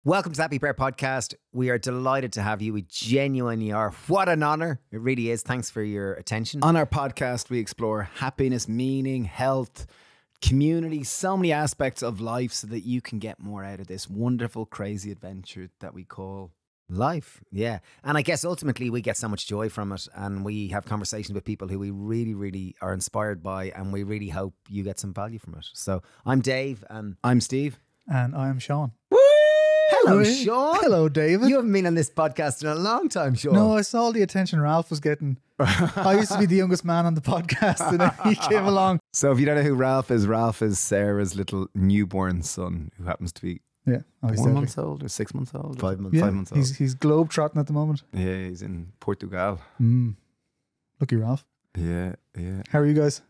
Welcome to Happy Pear Podcast. We are delighted to have you. We genuinely are. What an honor. It really is. Thanks for your attention. On our podcast, we explore happiness, meaning, health, community, so many aspects of life so that you can get more out of this wonderful, crazy adventure that we call life. Yeah. And I guess ultimately we get so much joy from it, and we have conversations with people who we really, really are inspired by, and we really hope you get some value from it. So I'm Dave, and I'm Steve. And I'm Sean. hello, Sean. Hello, David. You haven't been on this podcast in a long time, Sean. No, I saw the attention Ralph was getting. I used to be the youngest man on the podcast, and then he came along. So if you don't know who Ralph is Sarah's little newborn son, who happens to be 4 months old or 6 months old? 5 months. Yeah, 5 months old. He's globe-trotting at the moment. Yeah, he's in Portugal. Lucky Ralph. Yeah. How are you guys?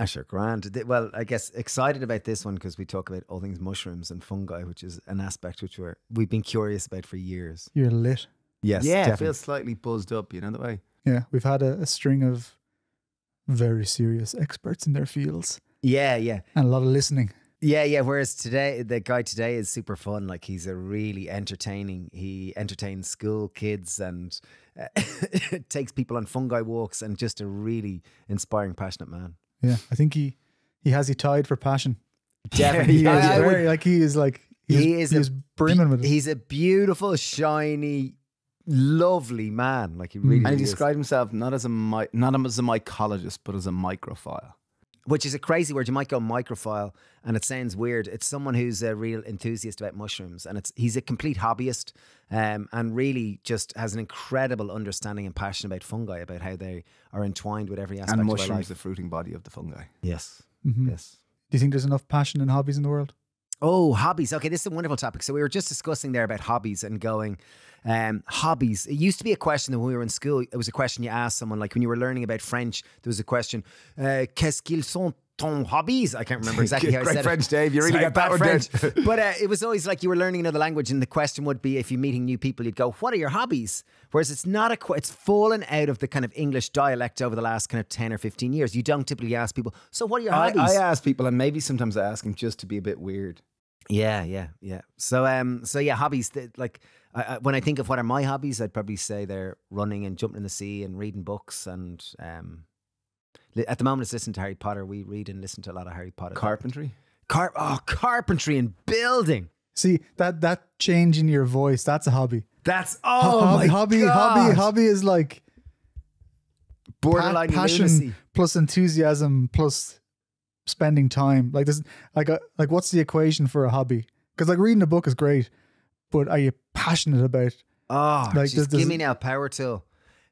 Sure, grand. Well, I guess excited about this one because we talk about all things mushrooms and fungi, which is an aspect which we've been curious about for years. You're lit. Yes, Yeah, definitely. feels slightly buzzed up, you know the way? Yeah, we've had a string of very serious experts in their fields. Yeah. And a lot of listening. Yeah. Whereas today, the guy today is super fun. Like, he's a really entertaining. He entertains school kids and takes people on fungi walks, and just a really inspiring, passionate man. Yeah, I think he has you tied for passion. Definitely. He is brimming with it. He's a beautiful, shiny, lovely man. Like, he really And he is. described himself not as a mycologist, but as a microphile. Which is a crazy word. You might go microphile, and it sounds weird. It's someone who's a real enthusiast about mushrooms, and he's a complete hobbyist, and really just has an incredible understanding and passion about fungi, about how they are entwined with every aspect And of our mushrooms, life. the fruiting body of the fungi. Yes. Mhm. Yes. Do you think there's enough passion and hobbies in the world? Oh, hobbies. Okay, this is a wonderful topic. So we were just discussing there about hobbies and going, hobbies. It used to be a question that when we were in school, it was a question you asked someone. Like when you were learning about French, there was a question, qu'est-ce qu'ils sont ton hobbies? I can't remember exactly how I Great said French, it. Dave. You really Sorry, got that bad one French. down. But it was always like you were learning another language, and the question would be, if you're meeting new people, you'd go, what are your hobbies? Whereas it's not it's fallen out of the kind of English dialect over the last kind of 10 or 15 years. You don't typically ask people, so what are your hobbies? I ask people, and maybe sometimes I ask them just to be a bit weird. Yeah. So yeah, hobbies. When I think of what are my hobbies, I'd probably say they're running and jumping in the sea and reading books. And at the moment, it's listening to Harry Potter. We read and listen to a lot of Harry Potter. Carpentry? Carpentry and building. See, that change in your voice, that's a hobby. That's Hobby is like borderline passion lunacy. plus enthusiasm plus spending time. Like this, like what's the equation for a hobby? Because like reading a book is great, but are you passionate about? Oh, Like, just does give me now power tool.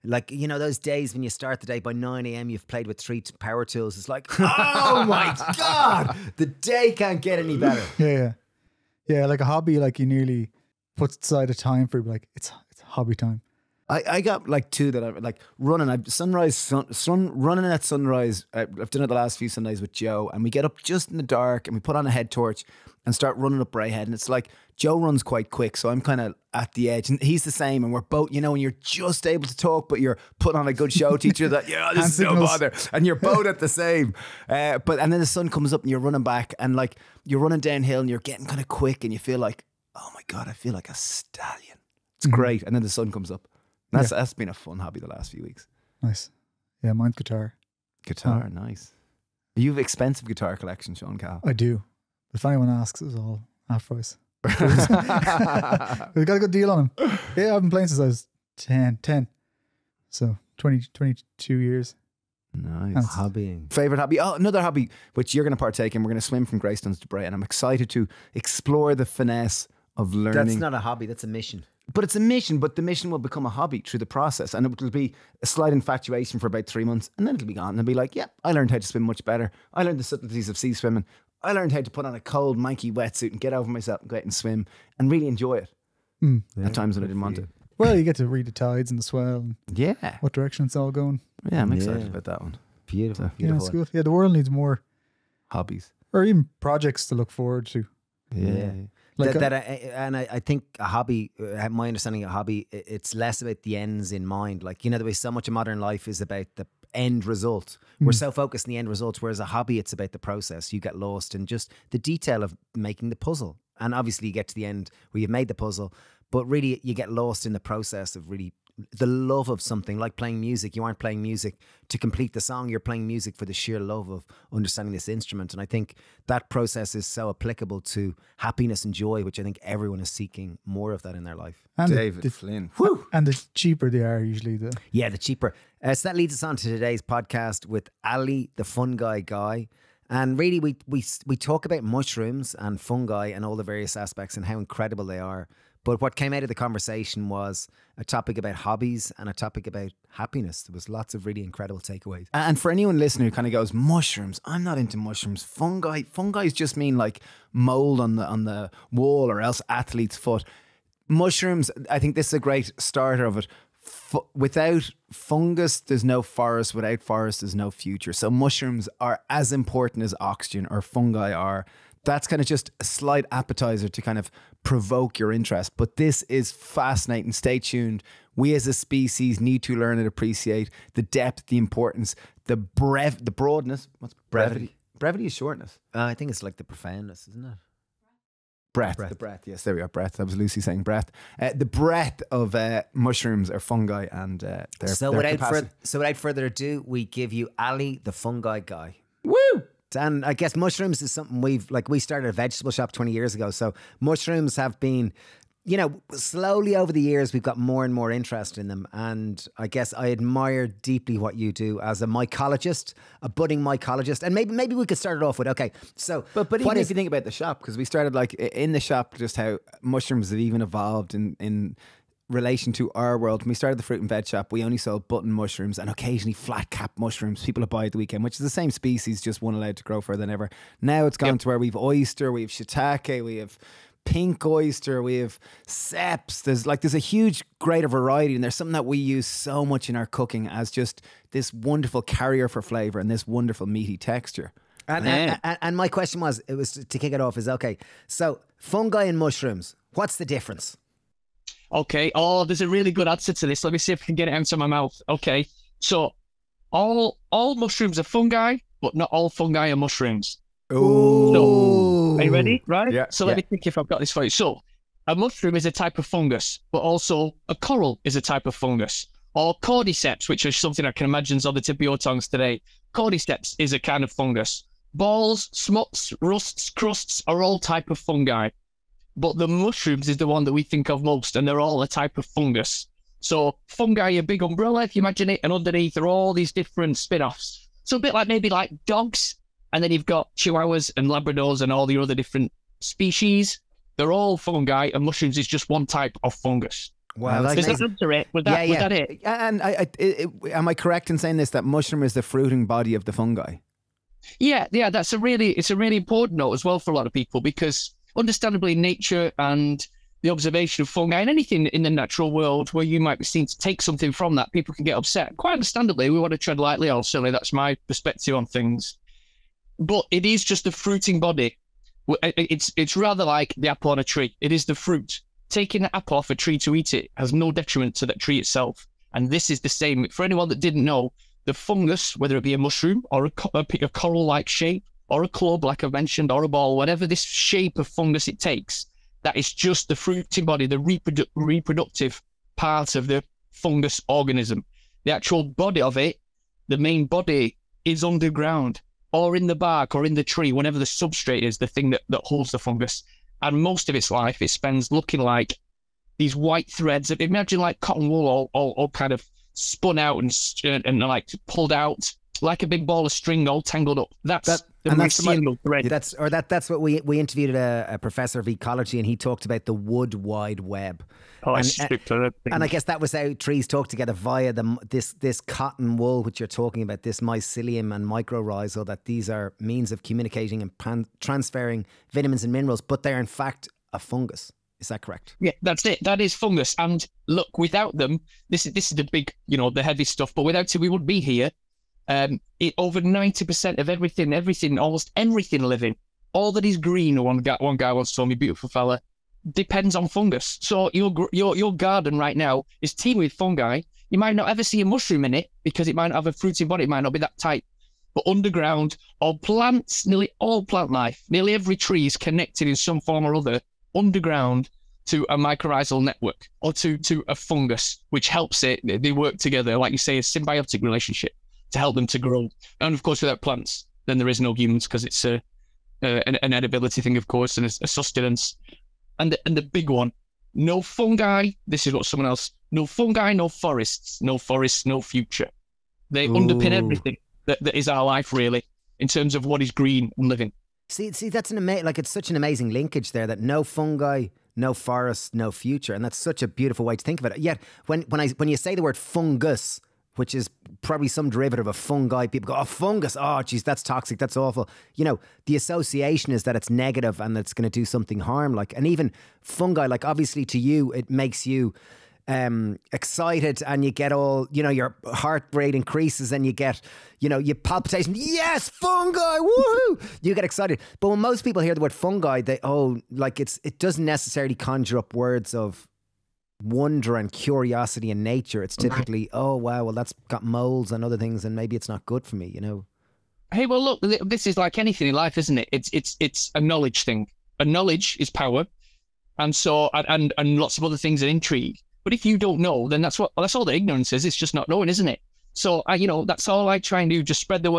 Like, you know, those days when you start the day by 9 a.m, you've played with 3 power tools. It's like, oh my God, the day can't get any better. Yeah. Like a hobby, like you nearly put aside a time for like it's hobby time. I got like 2 that I like running. Running at sunrise. I've done it the last few Sundays with Joe, and we get up just in the dark and we put on a head torch and start running up Brayhead. And it's like Joe runs quite quick, so I'm kind of at the edge, and he's the same. And we're both, you know, when you're just able to talk, but you're putting on a good show teacher that this is no bother, and you're both at the same. And then the sun comes up and you're running back, and like you're running downhill and you're getting kind of quick, and you feel like, oh my God, I feel like a stallion. It's great. And then the sun comes up. That's been a fun hobby the last few weeks. Nice. Yeah, mine's guitar. Guitar, nice. You have expensive guitar collection, Sean Cal. I do. But if anyone asks, it was all half price. We got a good deal on them. Yeah, I've been playing since I was 10. So 22 years. Nice. Hobbying. Favorite hobby? Oh, another hobby which you're going to partake in. We're going to swim from Greystones to Bray, and I'm excited to explore the finesse of learning. That's not a hobby, that's a mission. But it's a mission, but the mission will become a hobby through the process, and it will be a slight infatuation for about 3 months, and then it'll be gone. And it'll be like, yeah, I learned how to swim much better. I learned the subtleties of sea swimming. I learned how to put on a cold, manky wetsuit and get over myself and go out and swim and really enjoy it. At times when I didn't want to. Well, you get to read the tides and the swell and Yeah. what direction it's all going. Yeah, I'm excited Yeah. about that one. Beautiful. Yeah, it's good. Yeah, the world needs more, Hobbies. or even projects to look forward to. Yeah. Like I think a hobby, my understanding of a hobby, it's less about the ends in mind. Like, you know, the way so much of modern life is about the end result. We're so focused on the end results, whereas a hobby, it's about the process. You get lost in just the detail of making the puzzle. And obviously you get to the end where you've made the puzzle, but really you get lost in the process of really the love of something, like playing music. You aren't playing music to complete the song. You're playing music for the sheer love of understanding this instrument. And I think that process is so applicable to happiness and joy, which I think everyone is seeking more of that in their life. And David Flynn. And the cheaper they are, usually the cheaper. So that leads us on to today's podcast with Ali, the Fungi Guy. And really, we talk about mushrooms and fungi and all the various aspects and how incredible they are. But what came out of the conversation was a topic about hobbies and a topic about happiness. There was lots of really incredible takeaways. And for anyone listening who kind of goes, mushrooms, I'm not into mushrooms. Fungi just mean like mold on the wall or else athlete's foot. Mushrooms, I think this is a great starter of it. Without fungus, there's no forest. Without forest, there's no future. So mushrooms are as important as oxygen, or fungi are. That's kind of just a slight appetizer to kind of provoke your interest. But this is fascinating. Stay tuned. We as a species need to learn and appreciate the depth, the importance, the broadness. What's brevity? Brevity is shortness. I think it's like the profoundness, isn't it? Breath. The breath. Yes, there we are. Breath. That was Lucy saying breath. The breadth of mushrooms or fungi and their capacity. So without further ado, we give you Ali, the Fungi Guy. Woo! And I guess mushrooms is something we started a vegetable shop 20 years ago. So mushrooms have been, slowly over the years, we've got more and more interest in them. And I guess I admire deeply what you do as a mycologist, a budding mycologist. And maybe we could start it off with, okay, so. But even if you think about the shop, because we started like in the shop, just how mushrooms have even evolved in relation to our world. When we started the fruit and veg shop, we only sold button mushrooms and occasionally flat cap mushrooms people would buy at the weekend, which is the same species, just one allowed to grow further than ever. Now it's gone to where we've oyster, we have shiitake, we have pink oyster, we have seps. There's a huge greater variety, and there's something that we use so much in our cooking as just this wonderful carrier for flavor and this wonderful meaty texture. And my question was to kick it off is, okay, so fungi and mushrooms, what's the difference? Okay. Oh, there's a really good answer to this. Let me see if I can get it out of my mouth. Okay. So all mushrooms are fungi, but not all fungi are mushrooms. Oh. So, are you ready? Right? Yeah. So let me think if I've got this for you. So a mushroom is a type of fungus, but also a coral is a type of fungus. Or cordyceps, which is something I can imagine is on the tip of your tongues today. Cordyceps is a kind of fungus. Balls, smuts, rusts, crusts are all type of fungi. But the mushrooms is the one that we think of most, and they're all a type of fungus. So fungi, a big umbrella, if you imagine it, and underneath are all these different spin-offs. So a bit like maybe like dogs, and then you've got chihuahuas and labradors and all the other different species. They're all fungi, and mushrooms is just one type of fungus. Wow, does that answer it? Was that it? And am I correct in saying this, that mushroom is the fruiting body of the fungi? Yeah, it's a really important note as well for a lot of people, because understandably, nature and the observation of fungi and anything in the natural world where you might be seen to take something from that, people can get upset. Quite understandably, we want to tread lightly, or certainly that's my perspective on things. But it is just the fruiting body. It's rather like the apple on a tree. It is the fruit. Taking the apple off a tree to eat it has no detriment to that tree itself. And this is the same. For anyone that didn't know, the fungus, whether it be a mushroom or a coral-like shape, or a club, like I mentioned, or a ball, whatever this shape of fungus it takes, that is just the fruiting body, the reproductive part of the fungus organism. The actual body of it, the main body, is underground, or in the bark, or in the tree, whenever the substrate is, the thing that holds the fungus. And most of its life, it spends looking like these white threads. Imagine like cotton wool all kind of spun out and like pulled out, like a big ball of string all tangled up. That's the mycelium thread. That's what we interviewed a professor of ecology, and he talked about the wood wide web. And I guess that was how trees talk together via this cotton wool, which you're talking about, this mycelium and mycorrhizal, that these are means of communicating and transferring vitamins and minerals, but they're in fact a fungus. Is that correct? Yeah, that's it. That is fungus. And look, without them, this is the big, the heavy stuff, but without it, we wouldn't be here. Over 90% of everything, almost everything living, all that is green, one guy once told me, beautiful fella, depends on fungus. So your garden right now is teeming with fungi. You might not ever see a mushroom in it because it might not have a fruiting body, it might not be that tight. but underground, all plants, nearly all plant life, nearly every tree is connected in some form or other underground to a mycorrhizal network or to a fungus, which helps it. They work together, like you say, a symbiotic relationship to help them to grow. And of course, without plants, then there is no humans, because it's an edibility thing, of course, and a sustenance. And the big one, no fungi. This is what someone else, no fungi, no forests, no future. They underpin everything that is our life, really, in terms of what is green and living. See, that's it's such an amazing linkage there, that no fungi, no forest, no future. And that's such a beautiful way to think of it. Yet when you say the word fungus, which is probably some derivative of fungi, people go, oh, fungus, oh, geez, that's toxic, that's awful. You know, the association is that it's negative and that it's going to do something harm. Like, and even fungi, like obviously to you, it makes you excited, and you get all, you know, your heart rate increases and you get, you know, you palpitation. Yes, fungi, woohoo! You get excited. But when most people hear the word fungi, it doesn't necessarily conjure up words of wonder and curiosity in nature. It's typically, oh wow, well that's got molds and other things, and maybe it's not good for me, you know. Hey, well look, this is like anything in life, isn't it? It's a knowledge thing. And knowledge is power, and so and lots of other things are intrigue. But if you don't know, then that's all that ignorance is. It's just not knowing, isn't it? So that's all I try and do, just spread the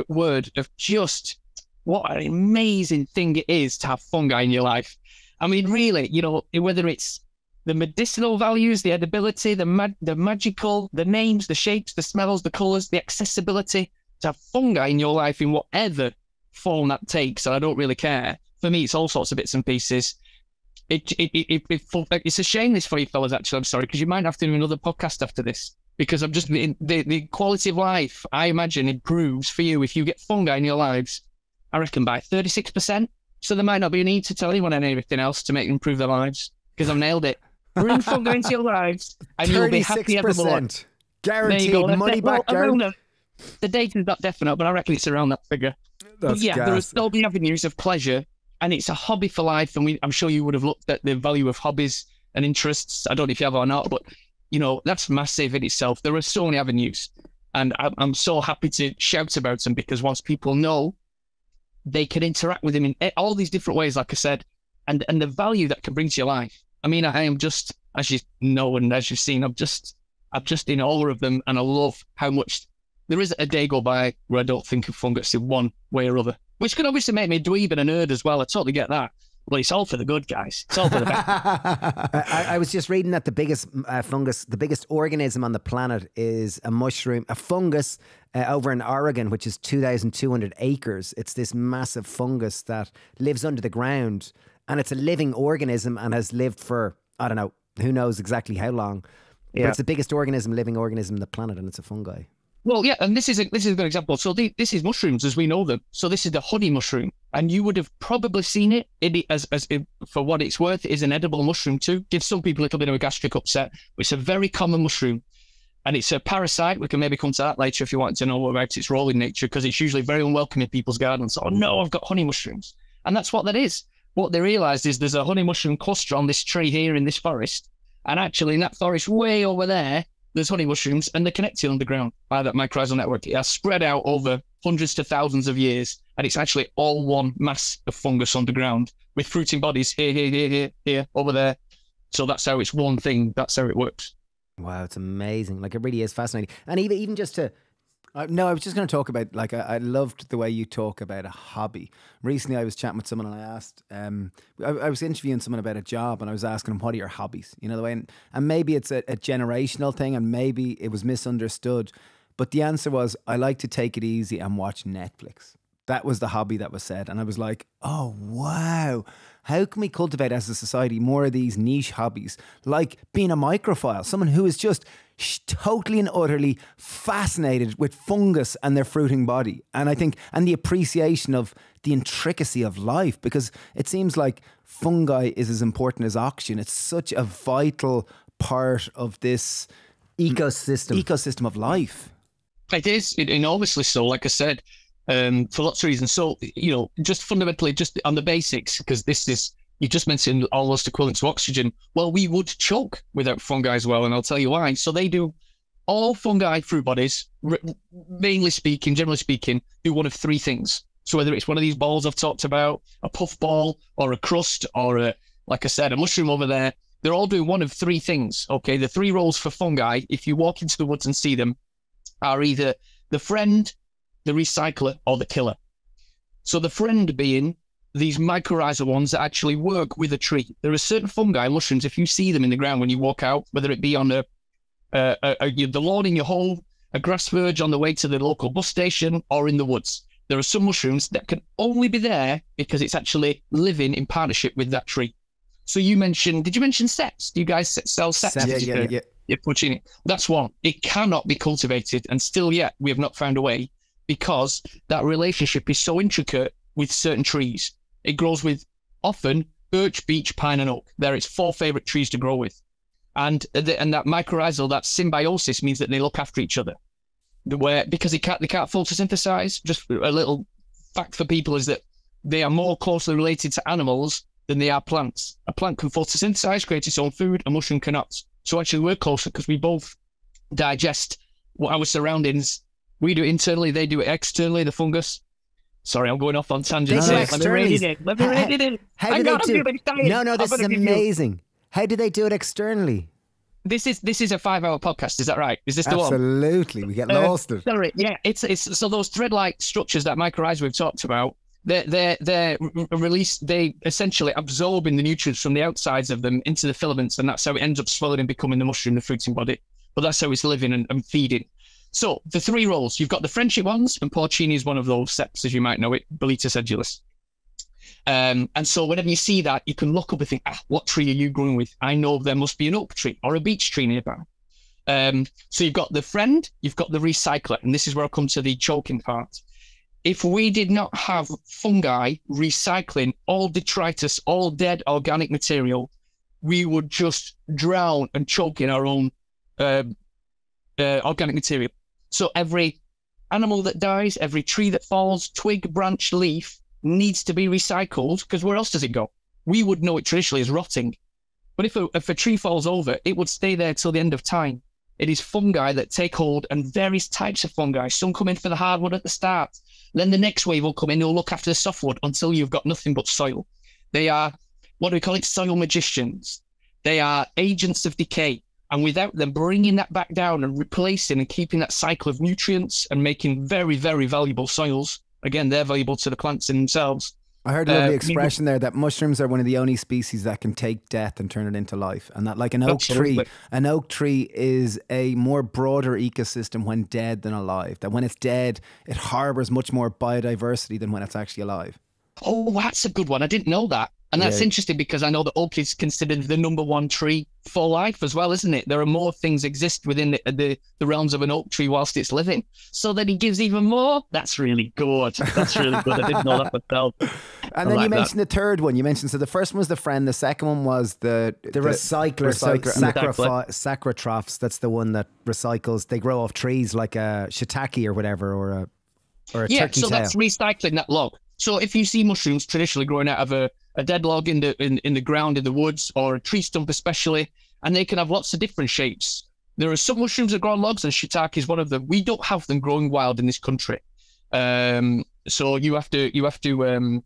word of just what an amazing thing it is to have fungi in your life. I mean, really, you know, whether it's the medicinal values, the edibility, the magical, the names, the shapes, the smells, the colours, the accessibility, to have fungi in your life in whatever form that takes, and I don't really care. For me, it's all sorts of bits and pieces. It's a shame this for you fellas, actually. I'm sorry, because you might have to do another podcast after this, because I'm just the quality of life, I imagine, improves for you if you get fungi in your lives, I reckon, by 36%. So there might not be a need to tell anyone anything else to make them improve their lives, because I've nailed it. Bring fungi into your lives, and you'll be happy evermore. Guaranteed money back. The data is not definite, but I reckon it's around that figure. But yeah, there will still be avenues of pleasure, and it's a hobby for life. And I'm sure you would have looked at the value of hobbies and interests. I don't know if you have or not, but you know, that's massive in itself. There are so many avenues, and I'm so happy to shout about them, because once people know, they can interact with them in all these different ways, like I said, and the value that can bring to your life. I mean, I am just, as you know and as you've seen, I'm just in awe of them, and I love how much there isn't a day go by where I don't think of fungus in one way or other, which could obviously make me a dweeb and a nerd as well. I totally get that. Well, it's all for the good, guys. It's all for the best. I was just reading that the biggest fungus, the biggest organism on the planet is a fungus over in Oregon, which is 2,200 acres. It's this massive fungus that lives under the ground, and it's a living organism and has lived for, I don't know, who knows exactly how long. Yeah. But it's the biggest living organism on the planet, and it's a fungi. Well, yeah, and this is a good example. So this is mushrooms as we know them. So this is the honey mushroom, and you would have probably seen it. For what it's worth, it is an edible mushroom too. Gives some people a little bit of a gastric upset. It's a very common mushroom, and it's a parasite. We can maybe come to that later if you want to know about its role in nature, because it's usually very unwelcome in people's gardens. Oh no, I've got honey mushrooms, and that's what that is. What they realised is there's a honey mushroom cluster on this tree here in this forest, and actually in that forest way over there, there's honey mushrooms, and they're connected underground by that mycorrhizal network. It has spread out over hundreds to thousands of years, and it's actually all one mass of fungus underground with fruiting bodies here, over there. So that's how it's one thing. That's how it works. Wow, it's amazing. Like, it really is fascinating. And even just to... no, I was just going to talk about, like, I loved the way you talk about a hobby. Recently, I was chatting with someone, and I asked, I was interviewing someone about a job, and I was asking them, what are your hobbies? You know, the way, and maybe it's a generational thing, and maybe it was misunderstood. But the answer was, I like to take it easy and watch Netflix. That was the hobby that was said. And I was like, oh, wow. How can we cultivate as a society more of these niche hobbies, like being a microphile, someone who is just totally and utterly fascinated with fungus and their fruiting body. And I think, and the appreciation of the intricacy of life, because it seems like fungi is as important as oxygen. It's such a vital part of this ecosystem of life. It is enormously so, like I said, for lots of reasons. So, you know, just fundamentally, just on the basics, because this is, you just mentioned almost equivalent to oxygen. Well, we would choke without fungi as well, and I'll tell you why. So they do all fungi fruit bodies, mainly speaking, generally speaking, do one of three things. So whether it's one of these balls I've talked about, a puff ball, or a crust, or like I said, a mushroom over there, they're all doing one of three things. Okay, the three roles for fungi, if you walk into the woods and see them, are either the friend, the recycler, or the killer. So the friend being these mycorrhizal ones that actually work with a tree. There are certain fungi, mushrooms, if you see them in the ground when you walk out, whether it be on the lawn in your home, a grass verge on the way to the local bus station, or in the woods. There are some mushrooms that can only be there because it's actually living in partnership with that tree. So you mentioned, did you mention sets? Do you guys sell sets? Yeah. You're pushing it. That's one. It cannot be cultivated, and still yet we have not found a way, because that relationship is so intricate with certain trees. It grows with often birch, beech, pine, and oak. They're its 4 favorite trees to grow with. And that mycorrhizal, that symbiosis, means that they look after each other. Because they can't photosynthesize. Just a little fact for people is that they are more closely related to animals than they are plants. A plant can photosynthesize, create its own food, a mushroom cannot. So actually we're closer because we both digest our surroundings. We do it internally, they do it externally, the fungus. Sorry, I'm going off on tangents. They do Let me read it. Let me read it. How do they do it? No, this is amazing. How do they do it externally? This is a 5-hour podcast. Is that right? Is this the one? Absolutely. We get lost in it. Sorry. Yeah. It's so those thread-like structures that mycorrhiza we've talked about. They're released. They essentially absorbing the nutrients from the outsides of them into the filaments, and that's how it ends up swelling and becoming the mushroom, the fruiting body. But that's how it's living and feeding. So the 3 roles. You've got the friendship ones, and porcini is one of those seps, as you might know it, Boletus edulis. And so whenever you see that, you can look up and think, what tree are you growing with? I know there must be an oak tree or a beech tree nearby. So you've got the friend, you've got the recycler, and this is where I come to the choking part. If we did not have fungi recycling all detritus, all dead organic material, we would just drown and choke in our own organic material. So every animal that dies, every tree that falls, twig, branch, leaf, needs to be recycled, because where else does it go? We would know it traditionally as rotting. But if a tree falls over, it would stay there till the end of time. It is fungi that take hold, and various types of fungi. Some come in for the hardwood at the start. Then the next wave will come in, they'll look after the softwood until you've got nothing but soil. They are, what do we call it, soil magicians. They are agents of decay. And without them bringing that back down and replacing and keeping that cycle of nutrients and making very, very valuable soils, again, they're valuable to the plants in themselves. I heard a lovely expression there that mushrooms are one of the only species that can take death and turn it into life. And that, like an oak tree is a more broader ecosystem when dead than alive. That when it's dead, it harbors much more biodiversity than when it's actually alive. Oh, that's a good one. I didn't know that. And that's interesting because I know that oak is considered the #1 tree for life as well, isn't it? There are more things exist within the realms of an oak tree whilst it's living. So that he gives even more. That's really good. That's really good. I didn't know that myself. And then you mentioned the third one. You mentioned, so the first one was the friend. The second one was the recycler. Sacrotrophs. That's the one that recycles. They grow off trees like a shiitake or whatever, or a turkey tail. That's recycling that log. So if you see mushrooms traditionally growing out of a dead log in the ground in the woods, or a tree stump especially, and they can have lots of different shapes. There are some mushrooms that grow on logs, and shiitake is one of them. We don't have them growing wild in this country, so you have to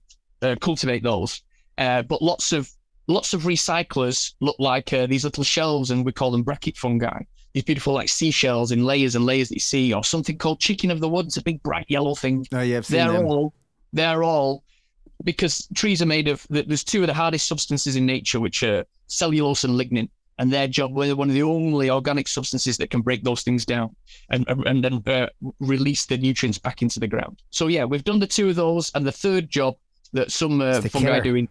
cultivate those. But lots of recyclers look like these little shells, and we call them bracket fungi. These beautiful like seashells in layers and layers that you see, or something called chicken of the woods, a big bright yellow thing. Oh yeah, I've seen them. They're all, because trees are made of, there's 2 of the hardest substances in nature, which are cellulose and lignin, and they're one of the only organic substances that can break those things down and then release the nutrients back into the ground. So yeah, we've done the 2 of those, and the third job that some fungi are doing,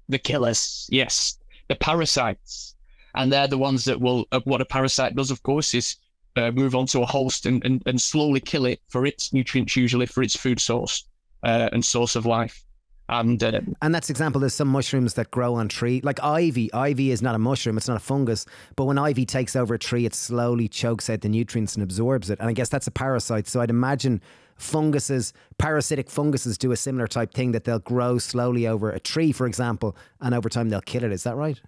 the killers, yes, the parasites. And they're the ones that will, what a parasite does, of course, is move on to a host and slowly kill it for its nutrients, usually for its food source and source of life. And that's example, there's some mushrooms that grow on tree, like ivy. Ivy is not a mushroom, it's not a fungus, but when ivy takes over a tree, it slowly chokes out the nutrients and absorbs it. And I guess that's a parasite. So I'd imagine parasitic funguses do a similar type thing, that they'll grow slowly over a tree, for example, and over time they'll kill it. Is that right?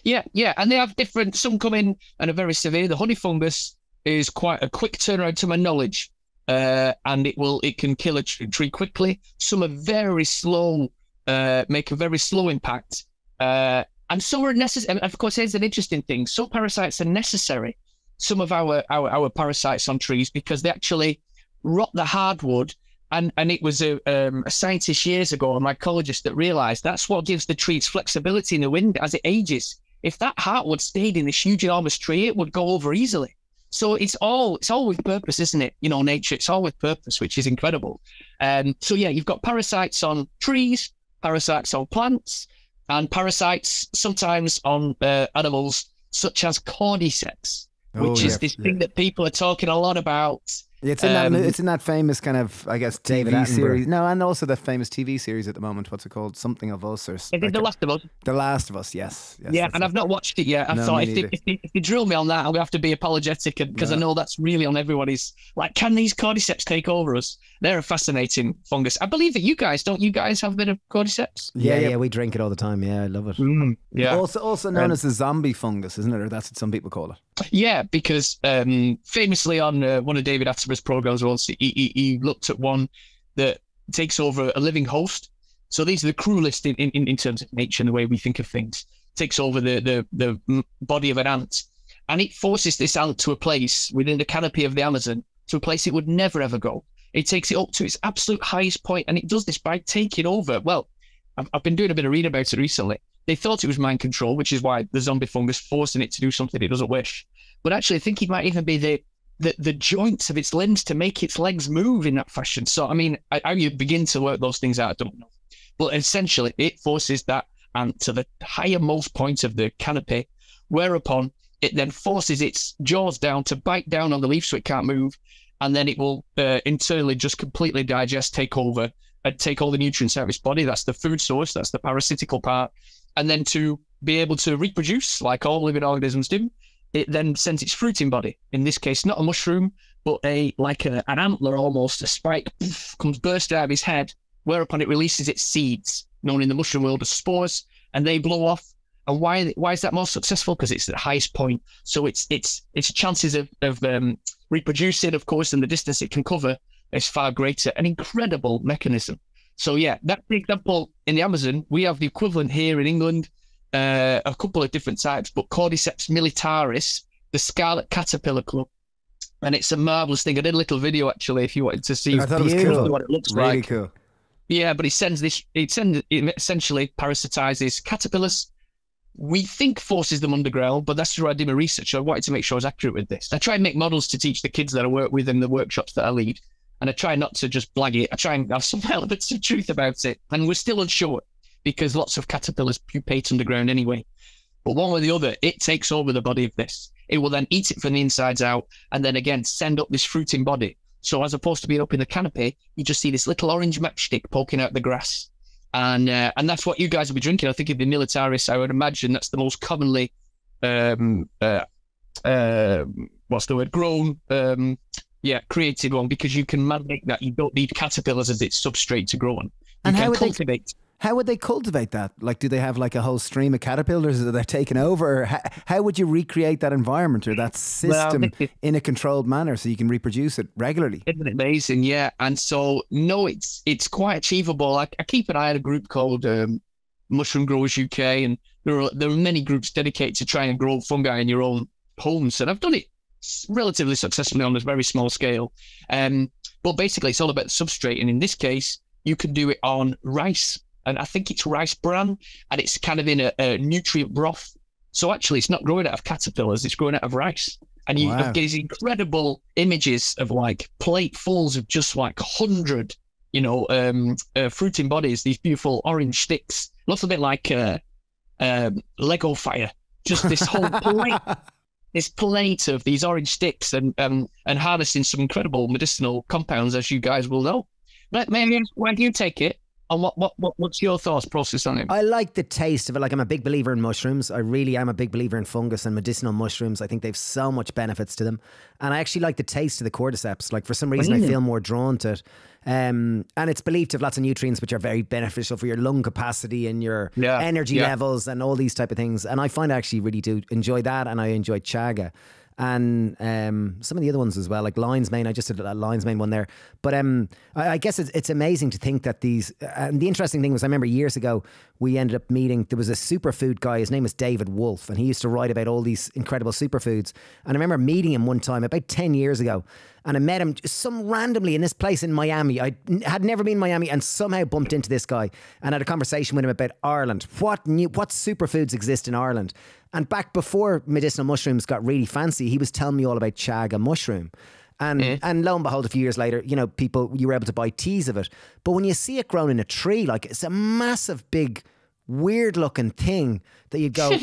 Yeah. And they have different, some come in and are very severe. The honey fungus is quite a quick turnaround to my knowledge, and it can kill a tree quickly. Some are very slow, make a very slow impact, and some are necessary. And of course, here's an interesting thing: some parasites are necessary. Some of our parasites on trees, because they actually rot the hardwood. And it was a scientist years ago, a mycologist, that realized that's what gives the tree its flexibility in the wind as it ages. If that hardwood stayed in this huge, enormous tree, it would go over easily. So it's all with purpose, isn't it? You know, nature, it's all with purpose, which is incredible. So yeah, you've got parasites on trees, parasites on plants, and parasites sometimes on animals, such as cordyceps, which is this thing that people are talking a lot about. It's in that famous kind of, I guess, David TV Attenborough. series. No, and also that famous TV series at the moment. What's it called? Something of Us, or Is it The Last of Us? The Last of Us. Yes. Yeah, and I've not watched it yet. I No, thought me if they drill me on that, I'm gonna have to be apologetic, because I know that's really on everybody's. Like, can these cordyceps take over us? They're a fascinating fungus. I believe that you guys have a bit of cordyceps. Yeah, we drink it all the time. Yeah, I love it. Yeah. Also known as the zombie fungus, isn't it? Or that's what some people call it. Yeah, because famously on one of David Attenborough's programs once, he looked at one that takes over a living host. So these are the cruelest in terms of nature and the way we think of things. Takes over the body of an ant, and it forces this ant to a place within the canopy of the Amazon, to a place it would never ever go. It takes it up to its absolute highest point, and it does this by taking over. Well, I've been doing a bit of reading about it recently. They thought it was mind control, which is why the zombie fungus forcing it to do something it doesn't wish. But actually, I think it might even be the joints of its limbs to make its legs move in that fashion. So, I mean, how you begin to work those things out, I don't know. But essentially, it forces that ant to the highermost point of the canopy, whereupon it then forces its jaws down to bite down on the leaf so it can't move. And then it will internally just completely digest, take over, and take all the nutrients out of its body. That's the food source. That's the parasitical part. And then to be able to reproduce, like all living organisms do, it then sends its fruiting body. In this case, not a mushroom, but an antler almost, a spike, comes burst out of his head, whereupon it releases its seeds, known in the mushroom world as spores, and they blow off. And why is that more successful? Because it's at the highest point. So its chances of reproducing, of course, and the distance it can cover is far greater. An incredible mechanism. So yeah, that's the example in the Amazon. We have the equivalent here in England, a couple of different types, but Cordyceps militaris, the scarlet caterpillar club. And it's a marvelous thing. I did a little video actually, if you wanted to see. I thought it was cool. What it looks really like. Cool. Yeah, but it essentially parasitizes caterpillars. We think forces them underground, but that's where I did my research. I wanted to make sure I was accurate with this. I try and make models to teach the kids that I work with in the workshops that I lead. And I try not to just blag it. I try and have some elements of truth about it. And we're still unsure, because lots of caterpillars pupate underground anyway. But one way or the other, it takes over the body of this. It will then eat it from the insides out, and then again send up this fruiting body. So as opposed to being up in the canopy, you just see this little orange matchstick poking out the grass. And that's what you guys will be drinking. I think in the militaris, I would imagine that's the most commonly grown, created one, because you can make that. You don't need caterpillars as its substrate to grow on. And how would they cultivate that? Like, do they have like a whole stream of caterpillars that they're taking over? Or how would you recreate that environment or that system in a controlled manner so you can reproduce it regularly? Isn't it amazing? Yeah. And so, no, it's quite achievable. I keep an eye on a group called Mushroom Growers UK, and there are many groups dedicated to trying to grow fungi in your own homes. And I've done it relatively successfully on a very small scale. But basically, it's all about the substrate. And in this case, you can do it on rice. And I think it's rice bran, and it's kind of in a nutrient broth. So actually, it's not growing out of caterpillars, it's growing out of rice. And you get these incredible images of like platefuls of just like 100, fruiting bodies, these beautiful orange sticks. Looks a bit like Lego fire. Just this whole plate. This plate of these orange sticks and harnessing some incredible medicinal compounds, as you guys will know. But maybe where do you take it? And what's your thoughts process on it? I like the taste of it. Like, I'm a big believer in mushrooms. I really am a big believer in fungus and medicinal mushrooms. I think they've so much benefits to them. And I actually like the taste of the cordyceps. Like, for some reason, I feel more drawn to it. And it's believed to have lots of nutrients which are very beneficial for your lung capacity and your energy levels and all these type of things. And I find I actually really do enjoy that, and I enjoy chaga. and some of the other ones as well, like lion's mane. I just did that lion's mane one there. But I guess it's amazing to think that these. And the interesting thing was, I remember years ago we ended up meeting. There was a superfood guy. His name was David Wolf, and he used to write about all these incredible superfoods. And I remember meeting him one time about 10 years ago, and I met him just randomly in this place in Miami. I had never been in Miami, and somehow bumped into this guy and had a conversation with him about Ireland. What superfoods exist in Ireland? And back before medicinal mushrooms got really fancy, he was telling me all about chaga mushroom. And lo and behold, a few years later, you were able to buy teas of it. But when you see it grown in a tree, like, it's a massive, big, weird looking thing that you go,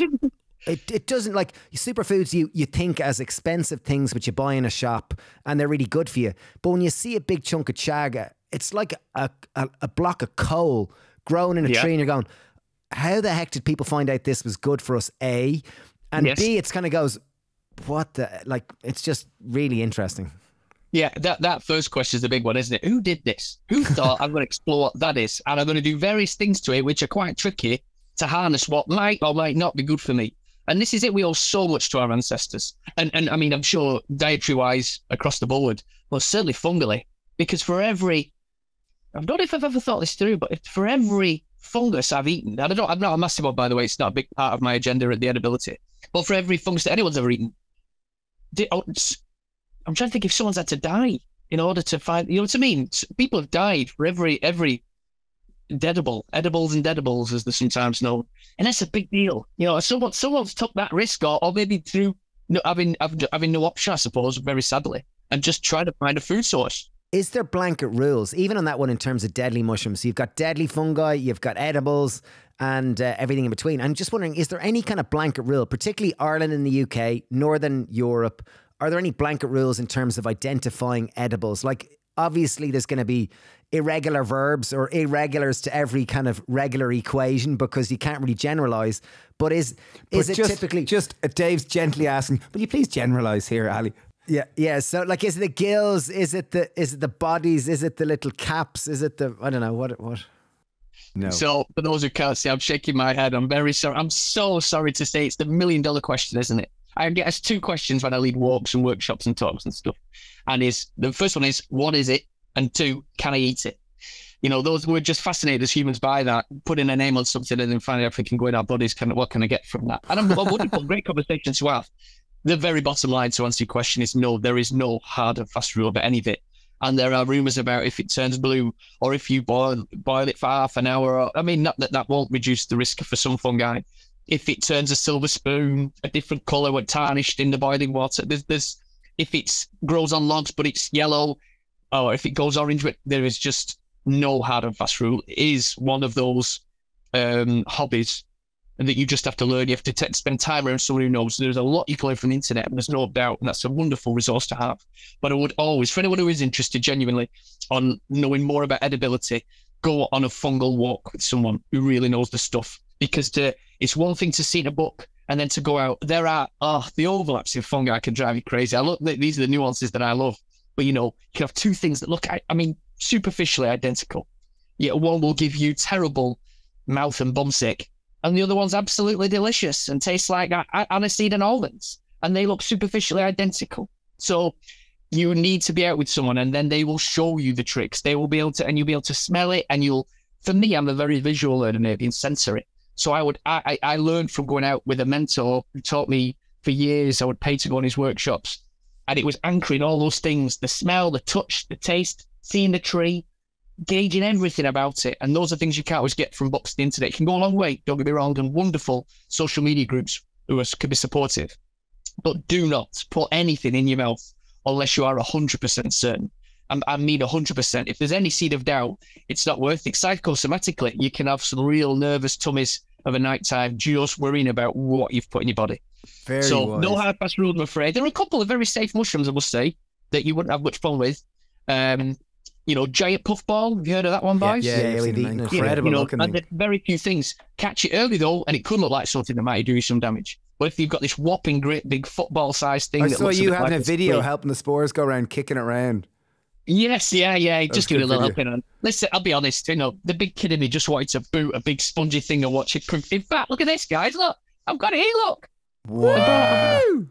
it doesn't, like, superfoods you think as expensive things which you buy in a shop and they're really good for you. But when you see a big chunk of chaga, it's like a block of coal grown in a tree, and you're going, how the heck did people find out this was good for us, A? And B, it's kind of goes, what the, like, it's just really interesting. Yeah, that first question is the big one, isn't it? Who did this? Who thought, I'm going to explore what that is, and I'm going to do various things to it which are quite tricky to harness what might or might not be good for me. And this is it. We owe so much to our ancestors. And I mean, I'm sure dietary-wise across the board, well, certainly fungally, because for every, I don't know if I've ever thought this through, but for every fungus I've eaten, and I'm not a massive one, by the way, it's not a big part of my agenda at the edibility, but for every fungus that anyone's ever eaten, I'm trying to think if someone's had to die in order to find, you know what I mean? People have died for every edibles and deadables, as they're sometimes known. And that's a big deal. You know, someone's took that risk, or maybe through having no option, I suppose, very sadly, and just try to find a food source. Is there blanket rules, even on that one, in terms of deadly mushrooms? So you've got deadly fungi, you've got edibles, and everything in between. I'm just wondering, is there any kind of blanket rule, particularly Ireland and the UK, Northern Europe? Are there any blanket rules in terms of identifying edibles? Like, obviously, there's going to be irregular verbs or irregulars to every kind of regular equation, because you can't really generalize. But is it typically just Dave's gently asking, will you please generalize here, Ali? Yeah. So, like, is it the gills? Is it the bodies? Is it the little caps? Is it the, I don't know what? No. So, for those who can't see, I'm shaking my head. I'm very sorry. I'm so sorry to say, it's the $1 million question, isn't it? I get asked two questions when I lead walks and workshops and talks and stuff. And the first one is, what is it? And two, can I eat it? You know, we're just fascinated as humans by that, putting a name on something and then finding out if it can go in our bodies. What can I get from that? And I'm wonderful, great conversation to have. The very bottom line to answer your question is no, there is no hard and fast rule about any of it. And there are rumours about if it turns blue, or if you boil it for half an hour. Or, I mean, not that won't reduce the risk for some fungi. If it turns a silver spoon, a different colour when tarnished in the boiling water, there's if it grows on logs but it's yellow, or if it goes orange, there is just no hard and fast rule. It is one of those hobbies that you just have to learn. You have to spend time around someone who knows. There's a lot you can learn from the internet, and there's no doubt, and that's a wonderful resource to have. But I would always, for anyone who is interested genuinely on knowing more about edibility, go on a fungal walk with someone who really knows the stuff. Because it's one thing to see in a book and then to go out. There are the overlaps in fungi can drive you crazy. These are the nuances that I love. But, you know, you can have two things that look, I mean, superficially identical. Yet one will give you terrible mouth and bumsick, and the other one's absolutely delicious and tastes like aniseed and almonds, and they look superficially identical. So you need to be out with someone, and then they will show you the tricks. They will be able to, and you'll be able to smell it, and for me, I'm a very visual learner, maybe, and sensory. So I learned from going out with a mentor who taught me for years. I would pay to go on his workshops, and it was anchoring all those things: the smell, the touch, the taste, seeing the tree, gauging everything about it. And those are things you can't always get from books, the internet. It can go a long way, don't get me wrong, and wonderful social media groups who can be supportive. But do not put anything in your mouth unless you are 100% certain. I mean 100%. If there's any seed of doubt, it's not worth it. Psychosomatically, you can have some real nervous tummies of a night time just worrying about what you've put in your body. Very wise. No hard fast rule, I'm afraid. There are a couple of very safe mushrooms, I must say, that you wouldn't have much fun with. You know, giant puffball. Have you heard of that one, boys? Yeah, we've eaten it. Incredible looking. And there's very few things. Catch it early though, and it could look like something that might do you some damage. But if you've got this whopping great big football-sized thing, I that saw looks you bit having like a video helping the spores go around, kicking it around. Yes, yeah. Just give it a little video. helping on. Listen, I'll be honest, you know, the big kid in me just wanted to boot a big spongy thing and watch it cook. In fact, look at this, guys. Look, I've got it here, look. Wow.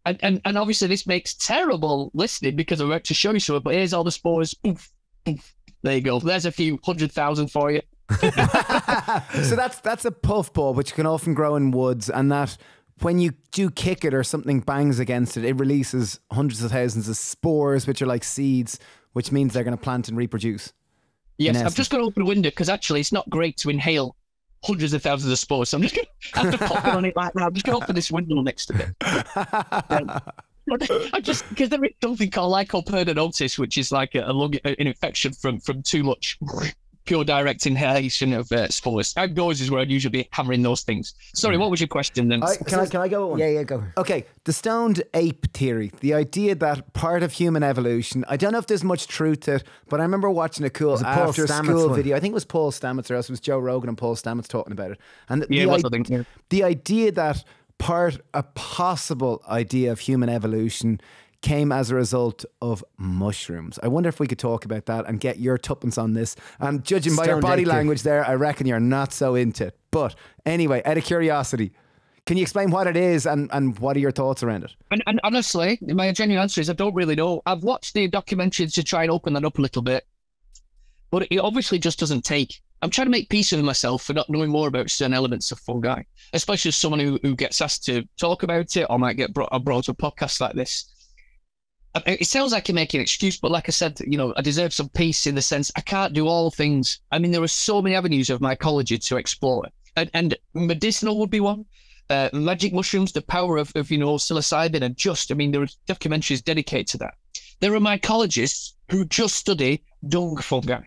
And obviously this makes terrible listening because I'm about to show you something, but here's all the spores. Poof, poof. There you go. There's a few 100,000 for you. So that's a puffball, which can often grow in woods, and that when you do kick it or something bangs against it, it releases hundreds of thousands of spores, which are like seeds, which means they're going to plant and reproduce. Yes, I'm just going to open a window because actually it's not great to inhale hundreds of thousands of spores. So I'm just going to have to pop it on it right now. I'm just going to open this window next to it. I just because there is something called lycoperdenosis, which is like an infection from too much pure direct inhalation of spores. Outdoors is where I'd usually be hammering those things. Sorry, what was your question then? Can I go one? Yeah, go. Okay, the stoned ape theory, the idea that part of human evolution, I don't know if there's much truth to it, but I remember watching a cool after school video. I think it was Paul Stamets, or else it was Joe Rogan and Paul Stamets talking about it. And the idea that a possible idea of human evolution came as a result of mushrooms. I wonder if we could talk about that and get your tuppence on this. Judging by your body language there, I reckon you're not so into it. But anyway, out of curiosity, can you explain what it is and what are your thoughts around it? And honestly, my genuine answer is I don't really know. I've watched the documentaries to try and open that up a little bit, but it obviously just doesn't take. I'm trying to make peace with myself for not knowing more about certain elements of fungi, especially as someone who gets asked to talk about it or might get brought to a podcast like this. It sounds like you're making an excuse, but like I said, I deserve some peace in the sense I can't do all things. I mean, there are so many avenues of mycology to explore, and medicinal would be one. Magic mushrooms, the power of psilocybin, and there are documentaries dedicated to that. There are mycologists who just study dung fungi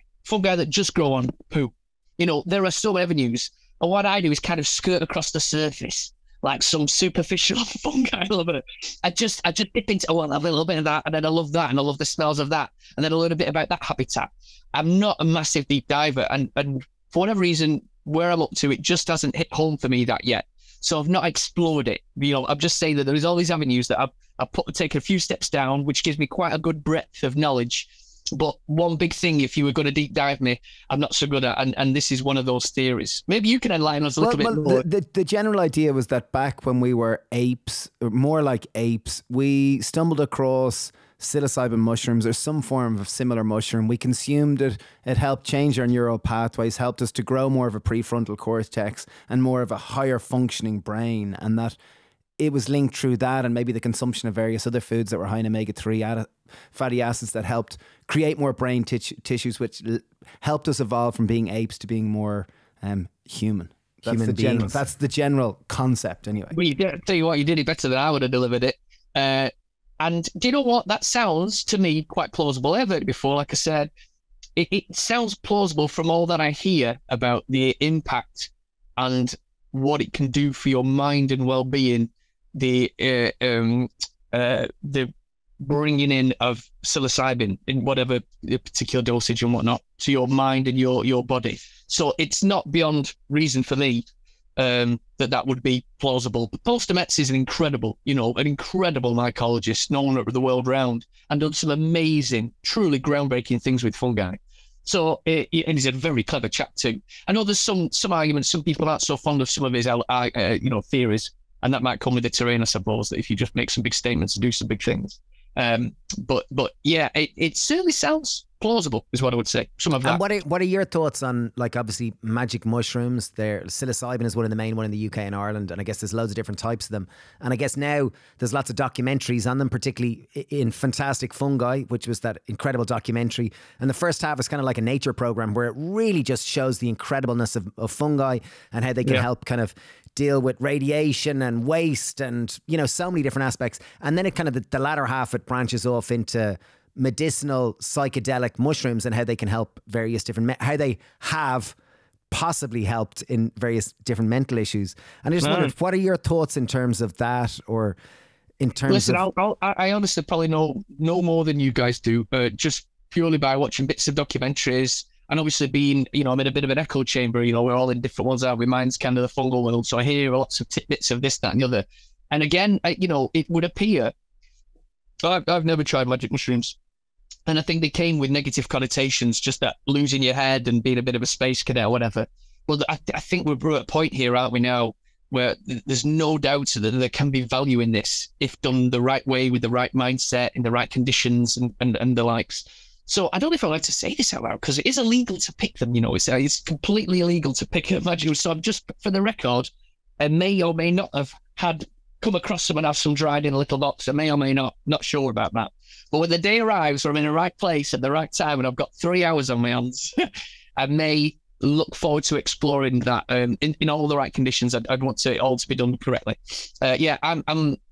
that just grow on poo. There are so many avenues, and what I do is kind of skirt across the surface. Like some superficial fungi a little bit. I just dip into, a little bit of that, and then I love that, and I love the smells of that, and then a little bit about that habitat. I'm not a massive deep diver, and for whatever reason, where I'm up to, it just hasn't hit home for me that yet. So I've not explored it. I'm just saying that there is all these avenues that I've taken a few steps down, which gives me quite a good breadth of knowledge. But one big thing, if you were going to deep dive me, I'm not so good at, and this is one of those theories. Maybe you can enlighten us a little bit more. The general idea was that back when we were apes, or more like apes, we stumbled across psilocybin mushrooms or some form of similar mushroom. We consumed it. It helped change our neural pathways, helped us to grow more of a prefrontal cortex and more of a higher functioning brain, and that it was linked through that and maybe the consumption of various other foods that were high in omega-3 fatty acids that helped create more brain tissues, which helped us evolve from being apes to being more human. That's the general concept anyway. Well, tell you what, you did it better than I would have delivered it. And do you know what? That sounds to me quite plausible. I've heard it before, like I said. It sounds plausible from all that I hear about the impact and what it can do for your mind and well-being. The bringing in of psilocybin in whatever particular dosage and whatnot to your mind and your body. So it's not beyond reason for me that would be plausible. But Paul Stamets is an incredible mycologist, known the world round, and done some amazing, truly groundbreaking things with fungi. So, and he's a very clever chap too. I know there's some arguments, some people aren't so fond of some of his theories, and that might come with the terrain, I suppose, that if you just make some big statements and do some big things. But yeah, it certainly sounds plausible, is what I would say. Some of that. And what are your thoughts on, like, obviously magic mushrooms? Psilocybin is one in the main one in the UK and Ireland, and I guess there's loads of different types of them. And I guess now there's lots of documentaries on them, particularly in Fantastic Fungi, which was that incredible documentary. And the first half is kind of like a nature program where it really just shows the incredibleness of fungi and how they can help kind of deal with radiation and waste and, so many different aspects. And then it kind of, the latter half, it branches off into medicinal psychedelic mushrooms and how they can help various different, how they have possibly helped in various different mental issues. And I just wondered, what are your thoughts in terms of that, or in terms of... I honestly probably know more than you guys do, just purely by watching bits of documentaries. And obviously being, I'm in a bit of an echo chamber, we're all in different ones, aren't we? Mine's kind of the fungal world. So I hear lots of tidbits of this, that, and the other. And again, it would appear, I've never tried magic mushrooms. And I think they came with negative connotations, just that losing your head and being a bit of a space cadet or whatever. Well, I think we're at a point here, aren't we now, where there's no doubt that there can be value in this if done the right way, with the right mindset, in the right conditions, and the likes. So I don't know if I like to say this out loud, because it is illegal to pick them. It's completely illegal to pick a magic. So I'm just, for the record, I may or may not have come across some and have some dried in a little box. I may or may not sure about that. But when the day arrives where I'm in the right place at the right time and I've got 3 hours on my hands, I may look forward to exploring that in all the right conditions. I'd want it all to be done correctly. I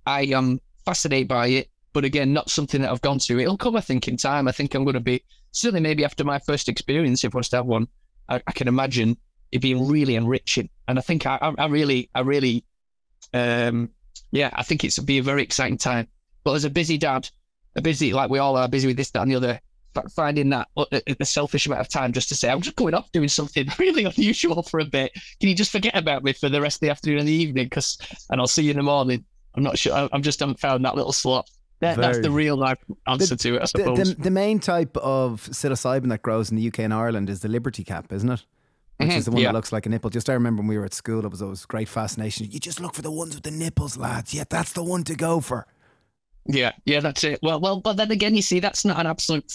am fascinated by it, but again, not something that I've gone to. It'll come, I think, in time. I think I'm going to be, certainly maybe after my first experience, if I was to have one, I can imagine it being really enriching. And I think I think it's be a very exciting time. But as a busy dad, like we all are, busy with this, that, and the other, finding that a selfish amount of time just to say, I'm just going off doing something really unusual for a bit. Can you just forget about me for the rest of the afternoon and the evening? And I'll see you in the morning. I'm not sure. I just haven't found that little slot. That's the real life answer to it, I suppose. The main type of psilocybin that grows in the UK and Ireland is the Liberty Cap, isn't it? Which is the one that looks like a nipple. Just I remember when we were at school, it was always great fascination. You just look for the ones with the nipples, lads. Yeah, that's the one to go for. Yeah, that's it. Well, but then again, you see, that's not an absolute,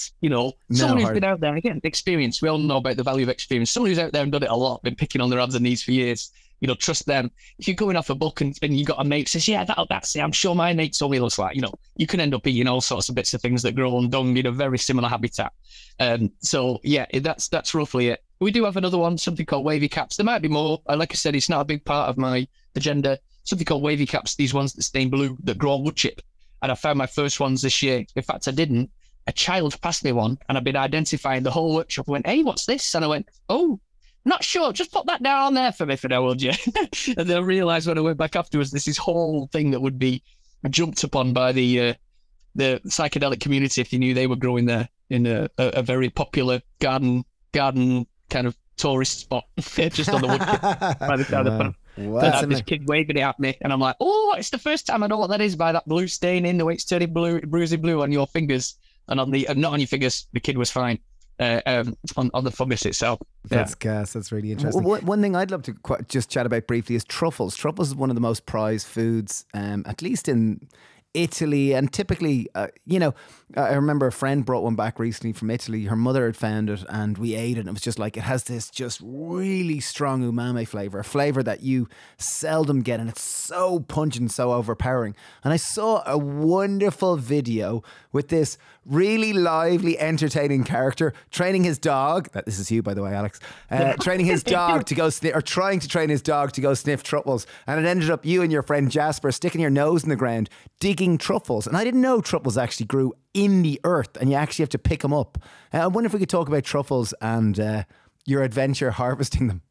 someone who's been out there, again, experience. We all know about the value of experience. Someone who's out there and done it a lot, been picking on their hands and knees for years, trust them. If you're going off a book and you got a mate who says, yeah, that's it, I'm sure my mate told me it looks like, you can end up eating all sorts of bits of things that grow on dung in a very similar habitat. So yeah, that's roughly it. We do have another one, something called wavy caps. There might be more. Like I said, it's not a big part of my agenda. Something called wavy caps, these ones that stain blue, that grow on wood chip. And I found my first ones this year. In fact, I didn't. A child passed me one, and I've been identifying the whole workshop. I went, hey, what's this? And I went, oh, not sure. Just put that down there for me for now, would you? And then I realised when I went back afterwards, this whole thing that would be jumped upon by the psychedelic community if they knew they were growing there in a very popular garden kind of tourist spot just on the wood by the side of the Wow. This kid waving it at me, and I'm like, oh, it's the first time I know what that is by that blue staining, the way it's turning blue, bruising blue on your fingers, and on the not on your fingers. The kid was fine on the fungus itself. That's gas. That's really interesting. One thing I'd love to just chat about briefly is truffles. Truffles is one of the most prized foods, at least in Italy, and typically, I remember a friend brought one back recently from Italy. Her mother had found it, and we ate it, and it was just like, it has this just really strong umami flavour, a flavour that you seldom get, and it's so pungent, so overpowering. And I saw a wonderful video with this really lively, entertaining character training his dog, this is you, by the way, Alex, training his dog to go sniff, or trying to train his dog to go sniff truffles. And it ended up you and your friend Jasper sticking your nose in the ground, digging truffles. And I didn't know truffles actually grew in the earth, and you actually have to pick them up. I wonder if we could talk about truffles and your adventure harvesting them.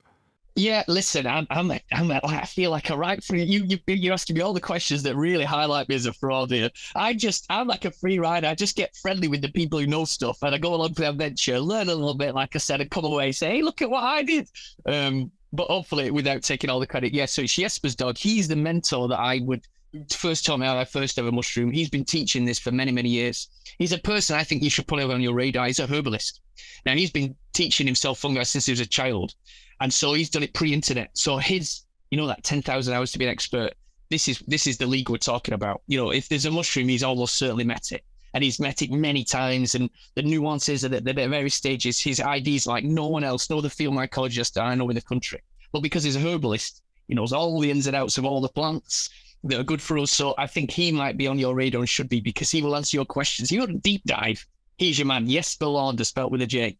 Yeah, listen, I feel like a right for you. You're asking me all the questions that really highlight me as a fraud here. I'm like a free rider. I just get friendly with the people who know stuff, and I go along for the adventure, learn a little bit, like I said, and come away and say, hey, look at what I did. But hopefully without taking all the credit. Yeah, so it's Jesper's dog. He's the mentor that I would first taught me how I first ever mushroom. He's been teaching this for many, many years. He's a person I think you should put on your radar. He's a herbalist. Now, he's been teaching himself fungi since he was a child. And so he's done it pre-internet. So his, that 10,000 hours to be an expert, this is the league we're talking about. If there's a mushroom, he's almost certainly met it. And he's met it many times. And the nuances are that at various stages, his ID's like no one else, no other field mycologist that I know in the country. But because he's a herbalist, he knows all the ins and outs of all the plants that are good for us. So I think he might be on your radar and should be, because he will answer your questions. You want a deep dive? He's your man. Jesper Launder, spelled with a J.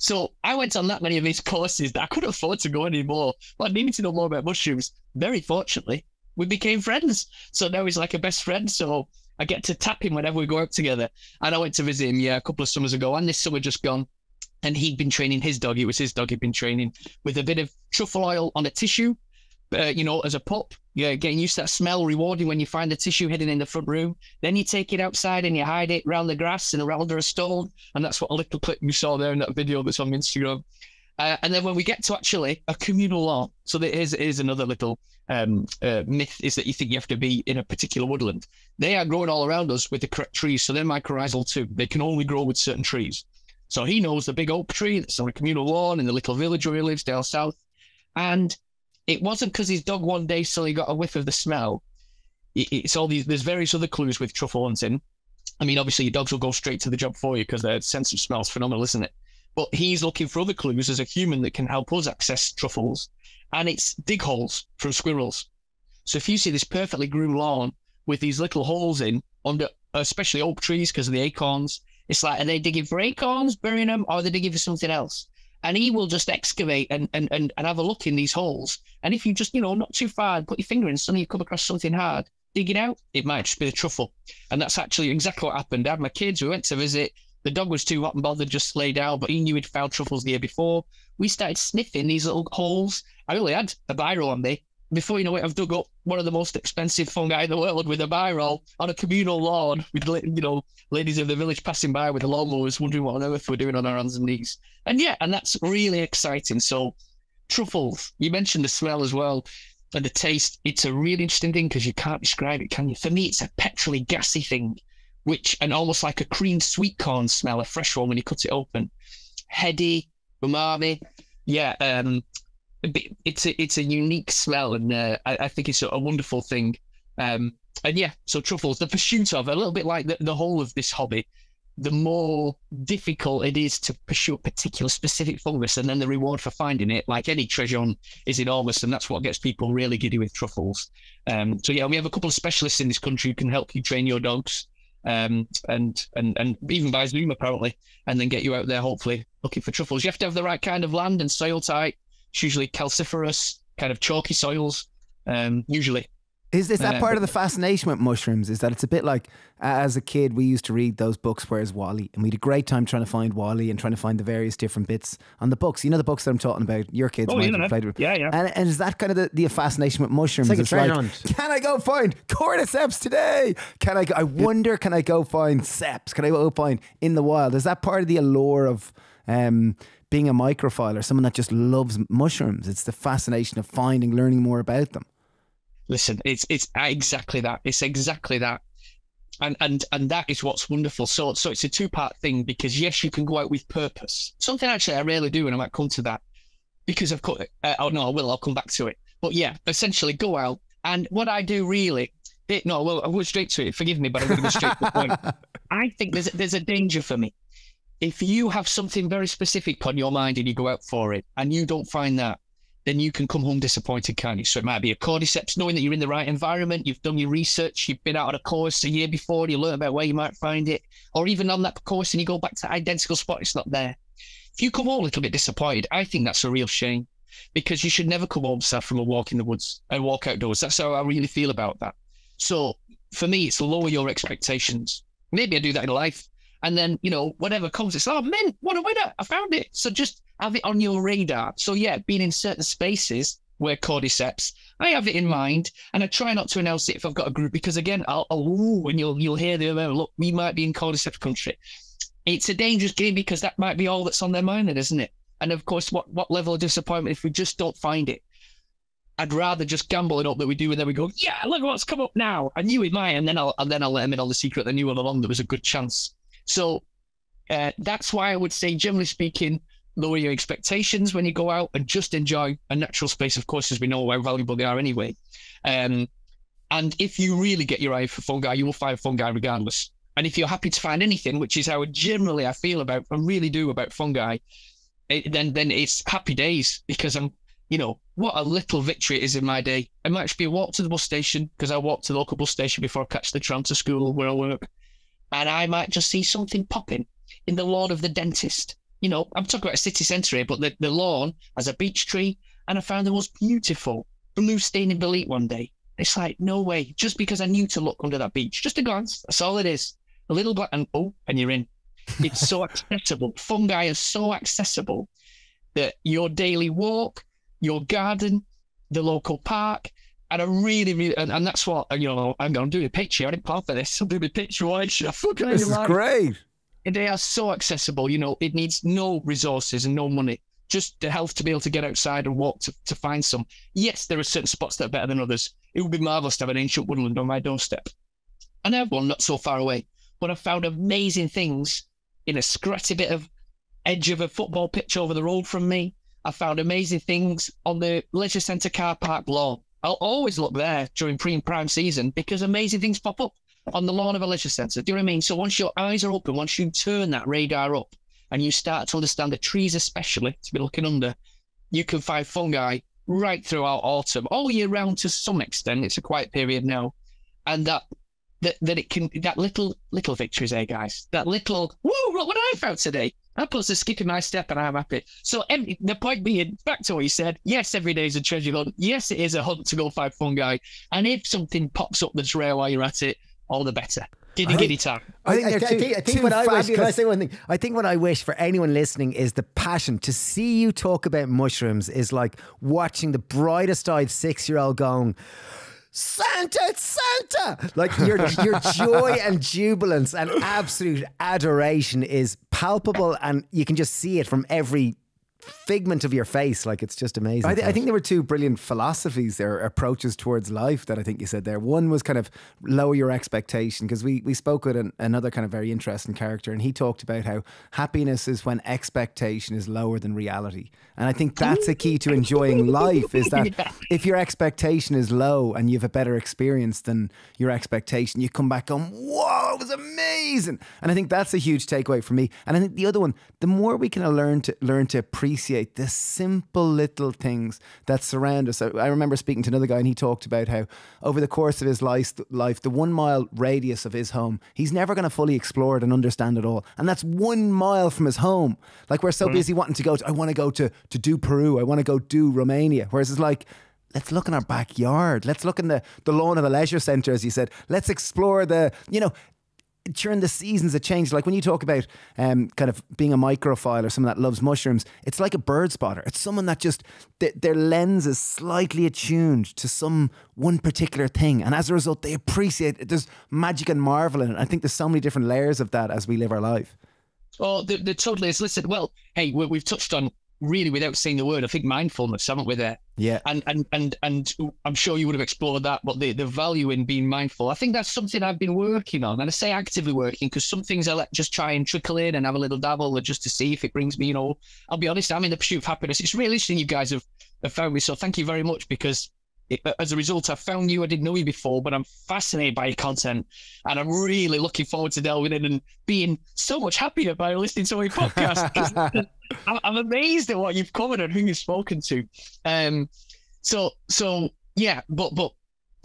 So I went on that many of his courses that I couldn't afford to go anymore. But I needed to know more about mushrooms. Very fortunately, we became friends. So now he's like a best friend. So I get to tap him whenever we go out together. And I went to visit him, a couple of summers ago, and this summer just gone. And he'd been training his dog. It was his dog he'd been training with a bit of truffle oil on a tissue, as a pup. Yeah, getting used to that smell, rewarding when you find the tissue hidden in the front room. Then you take it outside and you hide it around the grass and around under a stone. And that's what a little clip you saw there in that video that's on Instagram. And then when we get to actually a communal lawn, so there is another little myth, is that you think you have to be in a particular woodland. They are growing all around us with the correct trees, so they're mycorrhizal too. They can only grow with certain trees. So he knows the big oak tree that's on a communal lawn in the little village where he lives down south. And it wasn't because his dog one day suddenly got a whiff of the smell. It's all these, there's various other clues with truffle hunting. I mean, obviously your dogs will go straight to the job for you because their sense of smell is phenomenal, isn't it? But he's looking for other clues as a human that can help us access truffles. And it's dig holes from squirrels. So if you see this perfectly groomed lawn with these little holes in, under especially oak trees because of the acorns, it's like, are they digging for acorns, burying them, or are they digging for something else? And he will just excavate and have a look in these holes. And if you just, not too far, put your finger in, suddenly you come across something hard, dig it out, it might just be the truffle. And that's actually exactly what happened. I had my kids, we went to visit. The dog was too hot and bothered, just lay down, but he knew he'd found truffles the year before. We started sniffing these little holes. I only had a biro on me. Before you know it, I've dug up one of the most expensive fungi in the world with a biro on a communal lawn with, ladies of the village passing by with the lawnmowers wondering what on earth we're doing on our hands and knees. And that's really exciting. So truffles, you mentioned the smell as well and the taste. It's a really interesting thing because you can't describe it, can you? For me, it's a petrolly, gassy thing, and almost like a creamed sweet corn smell, a fresh one when you cut it open. Heady, umami. It's a unique smell, and I think it's a wonderful thing. So truffles, the pursuit of, a little bit like the whole of this hobby, the more difficult it is to pursue a particular specific fungus, and then the reward for finding it, like any treasure hunt, is enormous, and that's what gets people really giddy with truffles. We have a couple of specialists in this country who can help you train your dogs, and even by Zoom apparently, and then get you out there hopefully looking for truffles. You have to have the right kind of land and soil type. It's usually calciferous, kind of chalky soils, usually. Is that part of the fascination with mushrooms? Is that it's a bit like, as a kid, we used to read those books, Where's Wally? And we had a great time trying to find Wally and trying to find the various different bits on the books. You know the books that I'm talking about? Your kids might have played with. Yeah. And is that kind of the fascination with mushrooms? It's like a treasure hunt. Can I go find cordyceps today? Can I go find seps? Can I go find in the wild? Is that part of the allure of being a microphile or someone that just loves mushrooms? It's the fascination of learning more about them. Listen, it's exactly that. It's exactly that. And that is what's wonderful. So it's a two-part thing, because yes, you can go out with purpose. Something actually I rarely do, and I might come to that because of course, I'll come back to it. But yeah, essentially go out. And what I do really, I'll go straight to it. Forgive me, but I'm going to go straight to the point. I think there's a danger for me. If you have something very specific on your mind and you go out for it and you don't find that, then you can come home disappointed, can't you? So it might be a cordyceps, knowing that you're in the right environment, you've done your research, you've been out on a course a year before, and you learn about where you might find it, or even on that course and you go back to the identical spot, it's not there. If you come home a little bit disappointed, I think that's a real shame, because you should never come home sad from a walk in the woods and walk outdoors. That's how I really feel about that. So for me, it's lower your expectations. Maybe I do that in life. And then, whatever comes, it's, oh, man, what a winner, I found it. So just have it on your radar. So yeah, being in certain spaces where cordyceps, I have it in mind, and I try not to announce it if I've got a group, because again, and you'll hear look, we might be in cordyceps country. It's a dangerous game, because that might be all that's on their mind then, isn't it? And of course, what level of disappointment if we just don't find it? I'd rather just gamble it up that we do, and then we go, yeah, look what's come up now. I knew it might, and then I'll let them in on the secret. They knew all along there was a good chance. So that's why I would say, generally speaking, lower your expectations when you go out and just enjoy a natural space, of course, as we know how valuable they are anyway. And if you really get your eye for fungi, you will find fungi regardless. And if you're happy to find anything, which is how generally I feel about, and really do about fungi, then it's happy days, because what a little victory it is in my day. It might just be a walk to the bus station, because I walk to the local bus station before I catch the tram to school where I work. And I might just see something popping in the lawn of the dentist. I'm talking about a city centre here, but the lawn has a beech tree, and I found the most beautiful blue staining bolete one day. It's like, no way, just because I knew to look under that beech. Just a glance, that's all it is. A little black, and you're in. It's so accessible. Fungi are so accessible that your daily walk, your garden, the local park, and I really, and that's what, I'm going to do a picture. I didn't plan for this. I'll do a picture. This is great. They are so accessible. It needs no resources and no money, just the health to be able to get outside and walk to find some. Yes, there are certain spots that are better than others. It would be marvellous to have an ancient woodland on my doorstep. And I have one not so far away, but I've found amazing things in a scratchy bit of edge of a football pitch over the road from me. I found amazing things on the leisure centre car park lawn. I'll always look there during pre and prime season because amazing things pop up on the lawn of a leisure centre. Do you know what I mean? So once your eyes are open, once you turn that radar up and you start to understand the trees especially, to be looking under, you can find fungi right throughout autumn, all year round to some extent. It's a quiet period now. And that little victories there, guys. That little, whoa, look what I found today. That puts a skip in my step and I'm happy. So the point being, back to what you said, yes, every day is a treasure hunt. Yes, it is a hunt to go find fungi. And if something pops up that's rare while you're at it, all the better. Giddy time. I think what I wish, can I say one thing? I think what I wish for anyone listening is the passion. To see you talk about mushrooms is like watching the brightest eyed 6-year-old going, Santa, it's Santa! Like your joy and jubilance and absolute adoration is palpable, and you can just see it from every figment of your face. Like, it's just amazing. I think there were two brilliant philosophies there, approaches towards life that I think you said there. One was kind of lower your expectation, because we spoke with another kind of very interesting character, and he talked about how happiness is when expectation is lower than reality. And I think that's a key to enjoying life, is that if your expectation is low and you have a better experience than your expectation, you come back going, whoa, it was amazing. And I think that's a huge takeaway for me. And I think the other one, the more we can learn to appreciate the simple little things that surround us. I remember speaking to another guy, and he talked about how over the course of his life, the 1 mile radius of his home, he's never going to fully explore it and understand it all. And that's 1 mile from his home. Like, we're so busy wanting to go to, I want to go to do Peru, I want to go do Romania. Whereas it's like, let's look in our backyard. Let's look in the lawn of the leisure centre, as you said. Let's explore during the seasons it changes. Like when you talk about kind of being a microphile or someone that loves mushrooms, it's like a bird spotter. It's someone that just, their lens is slightly attuned to some one particular thing, and as a result they appreciate it. There's magic and marvel in it. I think there's so many different layers of that as we live our life. Oh, there totally is. Listen, well, hey, we've touched on, really, without saying the word, I think mindfulness, haven't we there? Yeah. And I'm sure you would have explored that, but the value in being mindful, I think that's something I've been working on. And I say actively working because some things I let just try and trickle in and have a little dabble just to see if it brings me, I'll be honest, I'm in the pursuit of happiness. It's really interesting you guys have found me. So thank you very much, because as a result, I found you. I didn't know you before, but I'm fascinated by your content, and I'm really looking forward to delving in and being so much happier by listening to your podcast. I'm amazed at what you've covered and who you've spoken to. So yeah, but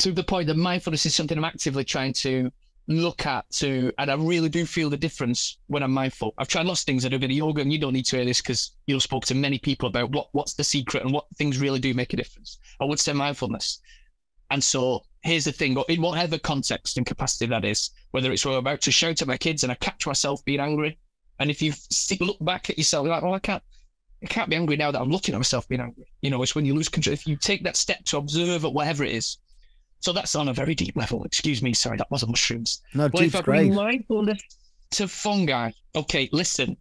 to the point that mindfulness is something I'm actively trying to look at and I really do feel the difference when I'm mindful. I've tried lots of things. I do a bit of yoga, and you don't need to hear this because you've spoke to many people about what's the secret and what things really do make a difference. I would say mindfulness. And so here's the thing, in whatever context and capacity that is, whether it's when I'm about to shout at my kids and I catch myself being angry, and if you look back at yourself, you're like, well, I can't be angry now that I'm looking at myself being angry. It's when you lose control. If you take that step to observe at whatever it is. So that's on a very deep level. Excuse me, sorry, that wasn't mushrooms. No, well, if I great. bring mindfulness to fungi, okay, listen,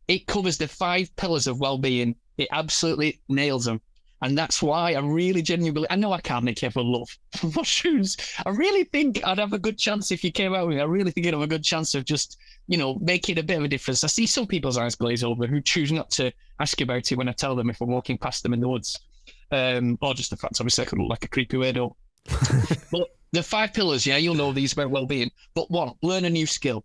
it covers the 5 pillars of well-being. It absolutely nails them. And that's why I really genuinely, I know I can't make everyone love mushrooms. I really think I'd have a good chance if you came out with me. I really think I'd have a good chance of just, making a bit of a difference. I see some people's eyes glaze over who choose not to ask about it when I tell them if I'm walking past them in the woods. Or just the fact, obviously, I could look like a creepy weirdo. But the 5 pillars, yeah, you'll know these about well-being. But 1, learn a new skill.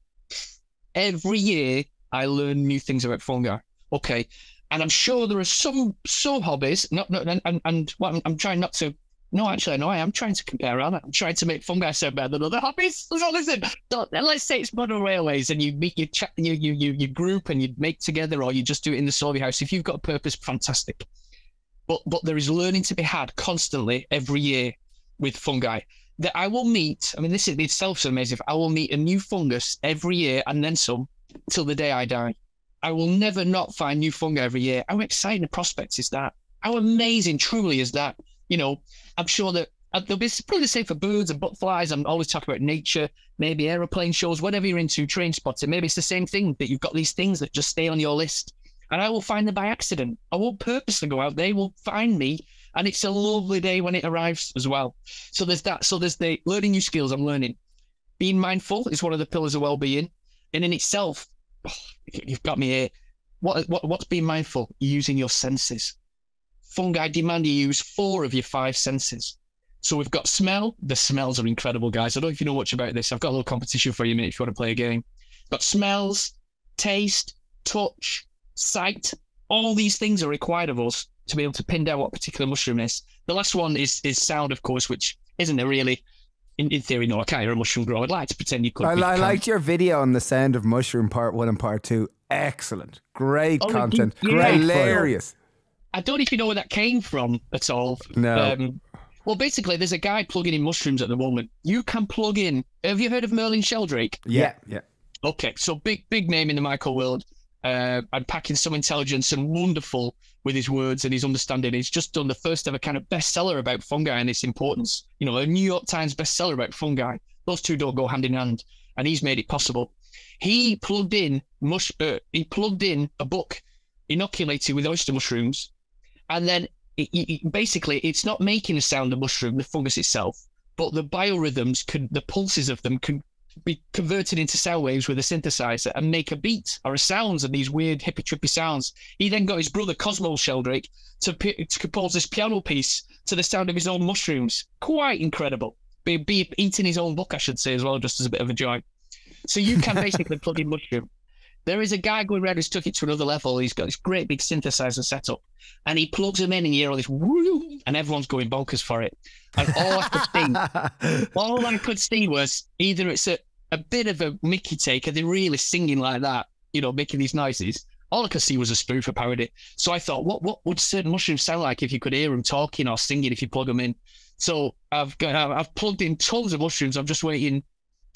Every year, I learn new things about fungi. Okay. And I'm sure there are some hobbies, and what I'm trying not to. No, actually, no, I am trying to compare. I'm trying to make fungi sound better than other hobbies. So listen, let's say it's modern railways, and you meet you group and you make together, or you just do it in the Solvay house. If you've got a purpose, fantastic. But there is learning to be had constantly every year with fungi. That I will meet. I mean, this is itself so amazing. I will meet a new fungus every year, and then some, till the day I die. I will never not find new fungi every year. How exciting a prospect is that? How amazing truly is that? I'm sure that they'll be probably the same for birds and butterflies. I'm always talking about nature, maybe aeroplane shows, whatever you're into, train spotting. Maybe it's the same thing, that you've got these things that just stay on your list. And I will find them by accident. I won't purposely go out. They will find me. And it's a lovely day when it arrives as well. So there's that. So there's the learning new skills I'm learning. Being mindful is one of the pillars of well-being. And in itself, you've got me here. What's being mindful? Using your senses. fungi demand you use 4 of your 5 senses. So we've got smell. The smells are incredible, guys. I don't know if you know much about this. I've got a little competition for you, mate, if you want to play a game. Got smells, taste, touch, sight. All these things are required of us to be able to pin down what particular mushroom is. The last one is sound, of course, which isn't a really, in theory, no, I can't hear a mushroom grow. I'd like to pretend you could. I liked your video on the sound of mushroom part 1 and part 2. Excellent. Great content. Yeah. Hilarious. I don't know if you know where that came from at all. No. Well, basically, there's a guy plugging in mushrooms at the moment. You can plug in. Have you heard of Merlin Sheldrake? Yeah. Okay, so big name in the micro world. And packing some intelligence and wonderful with his words and his understanding. He's just done the first ever kind of bestseller about fungi and its importance. You know, a New York Times bestseller about fungi. Those two don't go hand in hand, and he's made it possible. He plugged in a book inoculated with oyster mushrooms, and then basically it's not making a sound, the mushroom, the fungus itself, but the biorhythms, the pulses of them can be converted into sound waves with a synthesizer and make a beat or a sounds and these weird hippy trippy sounds. He then got his brother Cosmo Sheldrake to compose this piano piece to the sound of his own mushrooms. Quite incredible. Be eating his own book, I should say, as well, just as a bit of a joy. So you can basically plug in mushroom. There is a guy going around who's took it to another level. He's got this great big synthesizer setup, and he plugs them in, and you hear all this woo, and everyone's going bonkers for it. And all I could see was either it's a bit of a Mickey take, and they're really singing like that, you know, making these noises. All I could see was a spoof or parody. So I thought, what would certain mushrooms sound like if you could hear them talking or singing if you plug them in? So I've plugged in tons of mushrooms. I'm just waiting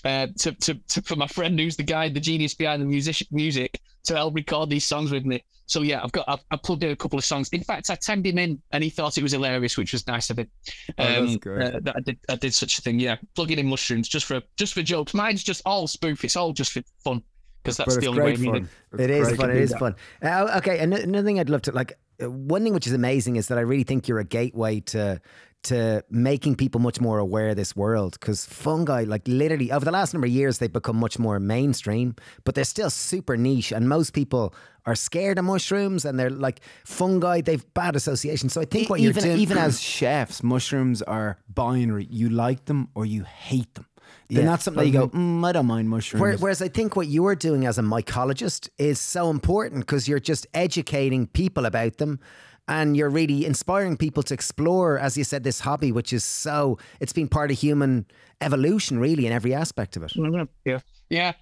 for my friend who's the genius behind the music to help record these songs with me. So yeah, I've plugged in a couple of songs. In fact, I tagged him in and he thought it was hilarious, which was nice of him. That's good. That I did such a thing. Yeah, plugging in mushrooms just for jokes. Mine's just all spoof. It's all just for fun because that's the only way we need it. It is fun. It is fun. Okay, another thing I'd love to one thing which is amazing is that I really think you're a gateway to making people much more aware of this world, because fungi, like literally over the last number of years, they've become much more mainstream, but they're still super niche, and most people are scared of mushrooms, and they're like, fungi, they've bad associations. So I think what you're doing, even as chefs, mushrooms are binary. You like them or you hate them. They're not something that you go, I don't mind mushrooms. Whereas I think what you're doing as a mycologist is so important, because you're just educating people about them. And you're really inspiring people to explore, as you said, this hobby, which is it's been part of human evolution, really, in every aspect of it. Yeah.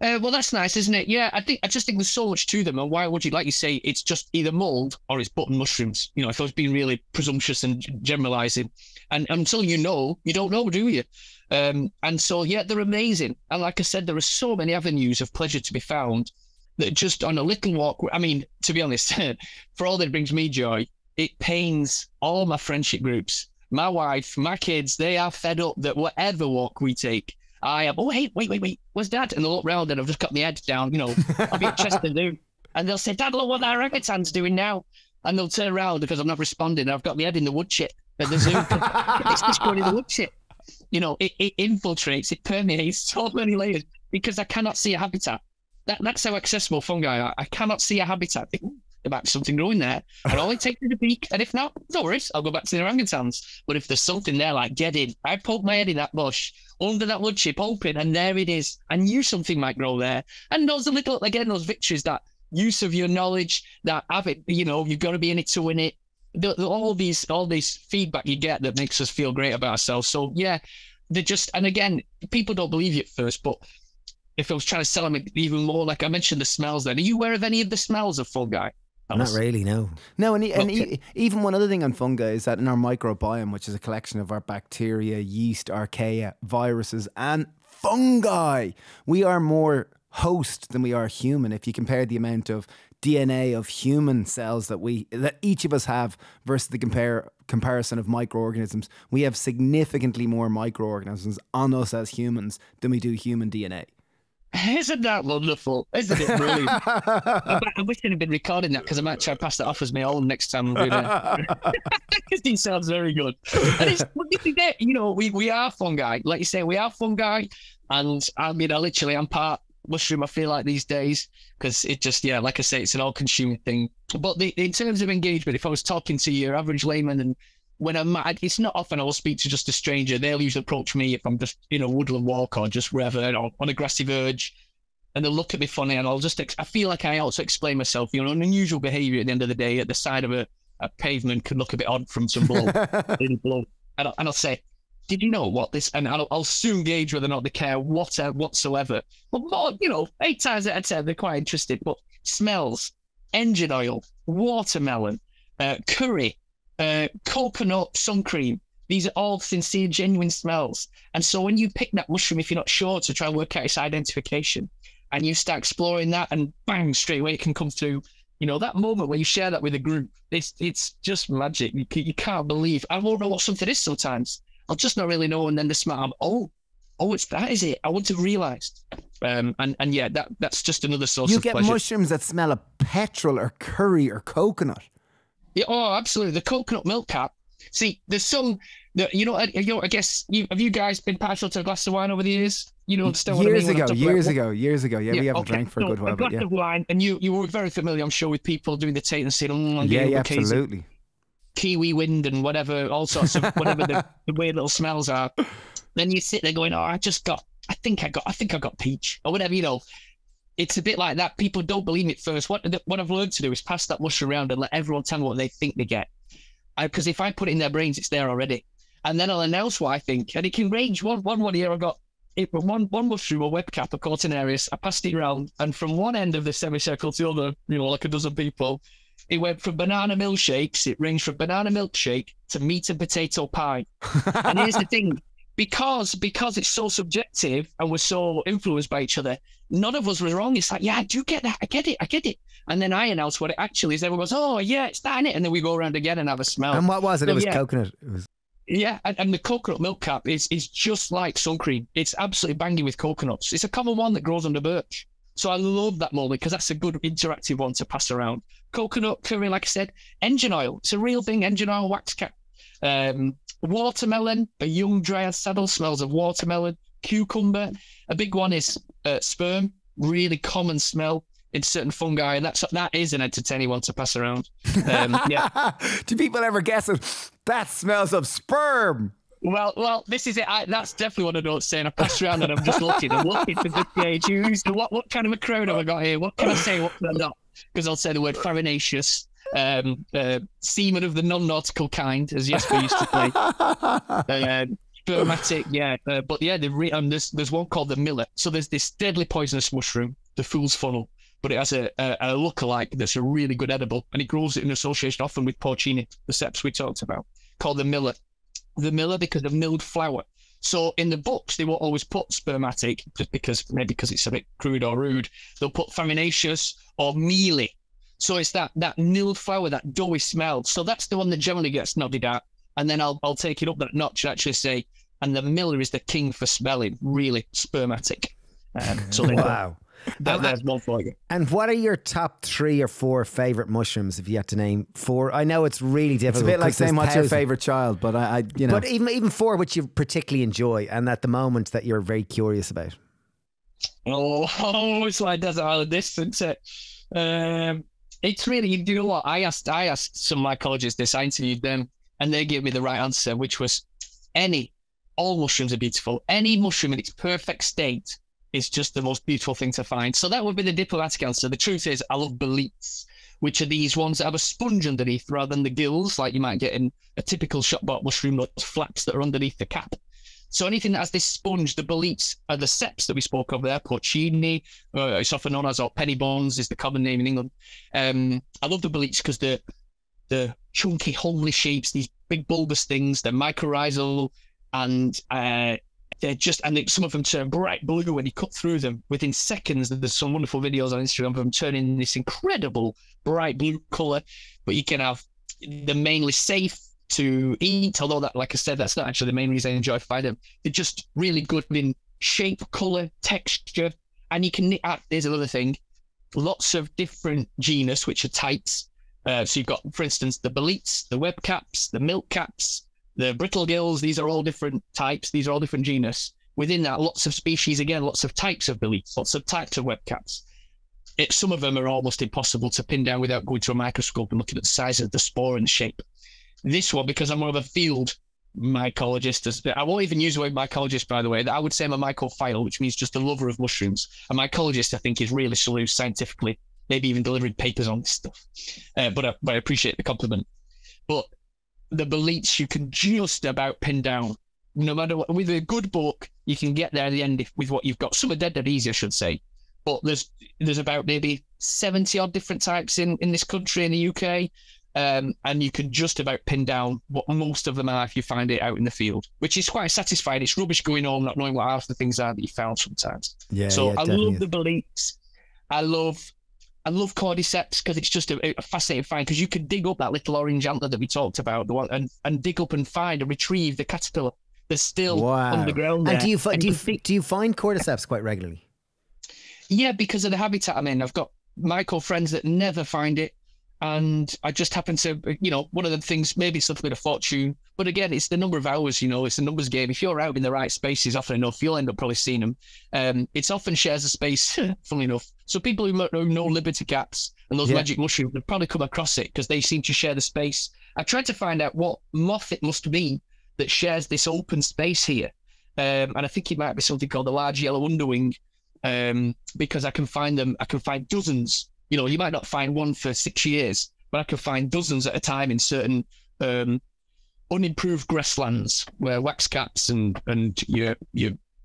Well, that's nice, isn't it? Yeah, I just think there's so much to them. And why would you, like you say, it's just either mold or it's button mushrooms. You know, if I was being really presumptuous and generalizing. And until you know, you don't know, do you? And so, yeah, they're amazing. And like I said, there are so many avenues of pleasure to be found that just on a little walk, I mean, to be honest, for all that brings me joy, it pains all my friendship groups. My wife, my kids, they are fed up that whatever walk we take, I am, hey, wait, what's that? And they'll look round and I've just got my head down, you know, I'll be at Chester Zoo. And they'll say, Dad, look what that orangutan's doing now. And they'll turn around because I'm not responding. I've got my head in the wood chip at the zoo. It's just going in the wood chip. You know, it infiltrates, it permeates so many layers because I cannot see a habitat. That's how accessible fungi are. I cannot see a habitat. There might be something growing there. And all it takes is a peek. And if not, no worries. I'll go back to the orangutans. But if there's something there, like, get in. I poke my head in that bush, under that wood chip, open, and there it is. I knew something might grow there. And those those victories, that use of your knowledge, that have it, you know, you've got to be in it to win it. All these feedback you get that makes us feel great about ourselves. So yeah, and again, people don't believe you at first, but if I was trying to sell them even more, like I mentioned the smells then. Are you aware of any of the smells of fungi? Not really, no. No, even one other thing on fungi is that in our microbiome, which is a collection of our bacteria, yeast, archaea, viruses, and fungi, we are more host than we are human. If you compare the amount of DNA of human cells that each of us have versus the comparison of microorganisms, we have significantly more microorganisms on us as humans than we do human DNA. Isn't that wonderful? Isn't it brilliant? I wish I'd have been recording that, because I might try to pass that off as my own next time I'm doing it. Because it sounds very good. And it's, you know, we are fungi. Like you say, we are fungi. And I mean, I'm part mushroom, I feel like, these days, because it just, yeah, like I say, it's an all-consuming thing. But in terms of engagement, if I was talking to your average layman, and when I'm mad, it's not often I will speak to just a stranger. They'll usually approach me if I'm just in a woodland walk or just wherever, or on a grassy verge, and they'll look at me funny, and I'll just, I feel like I also explain myself. You know, an unusual behaviour at the end of the day at the side of a pavement can look a bit odd from some blow. And I'll say, did you know what this? And I'll soon gauge whether or not they care whatsoever. But more, you know, 8 times out of 10, they're quite interested. But smells, engine oil, watermelon, curry, coconut sun cream. These are all sincere, genuine smells. And so when you pick that mushroom, if you're not sure, to try and work out its identification, and you start exploring that, and bang, straight away it can come through. You know, that moment where you share that with a group, it's just magic. You can't believe. I won't know what something is sometimes. I'll just not really know, and then the smell, it's that, is it? I wouldn't have realised. And yeah, that's just another source of pleasure. You get mushrooms that smell of petrol or curry or coconut. Yeah, oh, absolutely. The coconut milk cap. See, there's some, you know, I guess, have you guys been partial to a glass of wine over the years? You know, understand what I mean? Years ago. Yeah, we haven't drank for a good while. A glass of wine, and you were very familiar, I'm sure, with people doing the taste and saying, yeah, absolutely. Kiwi wind and whatever, all sorts of whatever the weird little smells are. Then you sit there going, I think I got peach or whatever, you know. It's a bit like that. People don't believe me at first. What I've learned to do is pass that mushroom around and let everyone tell me what they think they get. Because if I put it in their brains, it's there already. And then I'll announce what I think. And it can range. One year I got one mushroom or web cap, a Cortinarius. I passed it around, and from one end of the semicircle to the other, you know, like a dozen people, it went from banana milkshakes. It ranged from banana milkshake to meat and potato pie. And here's the thing. Because it's so subjective and we're so influenced by each other, none of us was wrong. It's like, yeah, I do get that. I get it. And then I announce what it actually is. Everyone goes, oh, yeah, it's that, innit? And then we go around again and have a smell. And what was it? So, it was coconut. It was... Yeah, and the coconut milk cap is just like sun cream. It's absolutely banging with coconuts. It's a common one that grows under birch. So I love that mold because that's a good interactive one to pass around. Coconut, curry, like I said. Engine oil. It's a real thing. Engine oil, wax cap. Watermelon, a young dryad saddle, smells of watermelon. Cucumber, a big one is sperm, really common smell in certain fungi, and that is an entertaining one to pass around. Yeah. Do people ever guess it? That smells of sperm. Well, this is it. That's definitely what I don't say, and I pass around and I'm just looking to just gauge what kind of a crowd have I got here? What can I say? What can I not? Because I'll say the word farinaceous. Semen of the non-nautical kind, as Jesper used to say. Spermatic, yeah. But yeah, there's one called the millet. So there's this deadly poisonous mushroom, the fool's funnel, but it has a look-alike that's a really good edible, and it grows in association often with porcini, the seps we talked about, called the millet. The millet because of milled flour. So in the books, they won't always put spermatic, just because it's a bit crude or rude. They'll put farinaceous or mealy. So it's that milled flour, that doughy smell. So that's the one that generally gets nodded at. And then I'll take it up that notch and actually say, and the miller is the king for smelling, really spermatic. So wow. There's one for you. And what are your top 3 or 4 favourite mushrooms, if you had to name 4? I know it's really difficult. It's a bit like saying what's your 1,000. favourite child, but I you know. But even 4 which you particularly enjoy and at the moment that you're very curious about. Oh, it's like Desert Island Distance. It's really, you know what? I asked some mycologists this, I interviewed them, and they gave me the right answer, which was all mushrooms are beautiful. Any mushroom in its perfect state is just the most beautiful thing to find. So that would be the diplomatic answer. The truth is, I love boletes, which are these ones that have a sponge underneath rather than the gills, like you might get in a typical shop-bought mushroom, those flaps that are underneath the cap. So anything that has this sponge, the boletes are the seps that we spoke of there, porcini, it's often known as, or penny bones is the common name in England. I love the boletes because the chunky, homely shapes, these big bulbous things, they're mycorrhizal, and some of them turn bright blue when you cut through them. Within seconds, there's some wonderful videos on Instagram of them turning this incredible bright blue colour, but you can have the mainly safe to eat, although that, like I said, that's not actually the main reason I enjoy finding them. They're just really good in shape, colour, texture, and you can there's another thing, lots of different genus, which are types. So you've got, for instance, the boletes, the web caps, the milk caps, the brittle gills. These are all different types. These are all different genus. within that, lots of species, again, lots of types of boletes, lots of types of web caps. Some of them are almost impossible to pin down without going to a microscope and looking at the size of the spore and the shape. This one, because I'm more of a field mycologist, I won't even use the word mycologist, by the way. I would say I'm a mycophile, which means just a lover of mushrooms. A mycologist, I think, is really loose scientifically, maybe even delivering papers on this stuff. But I appreciate the compliment. But the boletes you can just about pin down. No matter what, with a good book, you can get there at the end with what you've got. Some are dead easy, I should say. But there's about maybe 70 odd different types in this country, in the UK. And you can just about pin down what most of them are if you find it out in the field, which is quite satisfying. It's rubbish going home, not knowing what half the things are that you found sometimes. I love the boletes. I love cordyceps because it's just a fascinating find, because you can dig up that little orange antler that we talked about, the one, and dig up and find and retrieve the caterpillar. They're still underground there. And do you find cordyceps quite regularly? Yeah, because of the habitat I'm in. I've got myco friends that never find it. And I just happen to, one of the things, maybe it's a little bit of fortune, but again, it's the number of hours, it's a numbers game. If you're out in the right spaces often enough, you'll end up probably seeing them. It often shares a space, funnily enough. So people who know liberty caps and those magic mushrooms have probably come across it because they seem to share the space. I tried to find out what moth it must be that shares this open space here. And I think it might be something called the large yellow underwing, because I can find dozens. You might not find one for 6 years, but I can find dozens at a time in certain unimproved grasslands where wax caps and your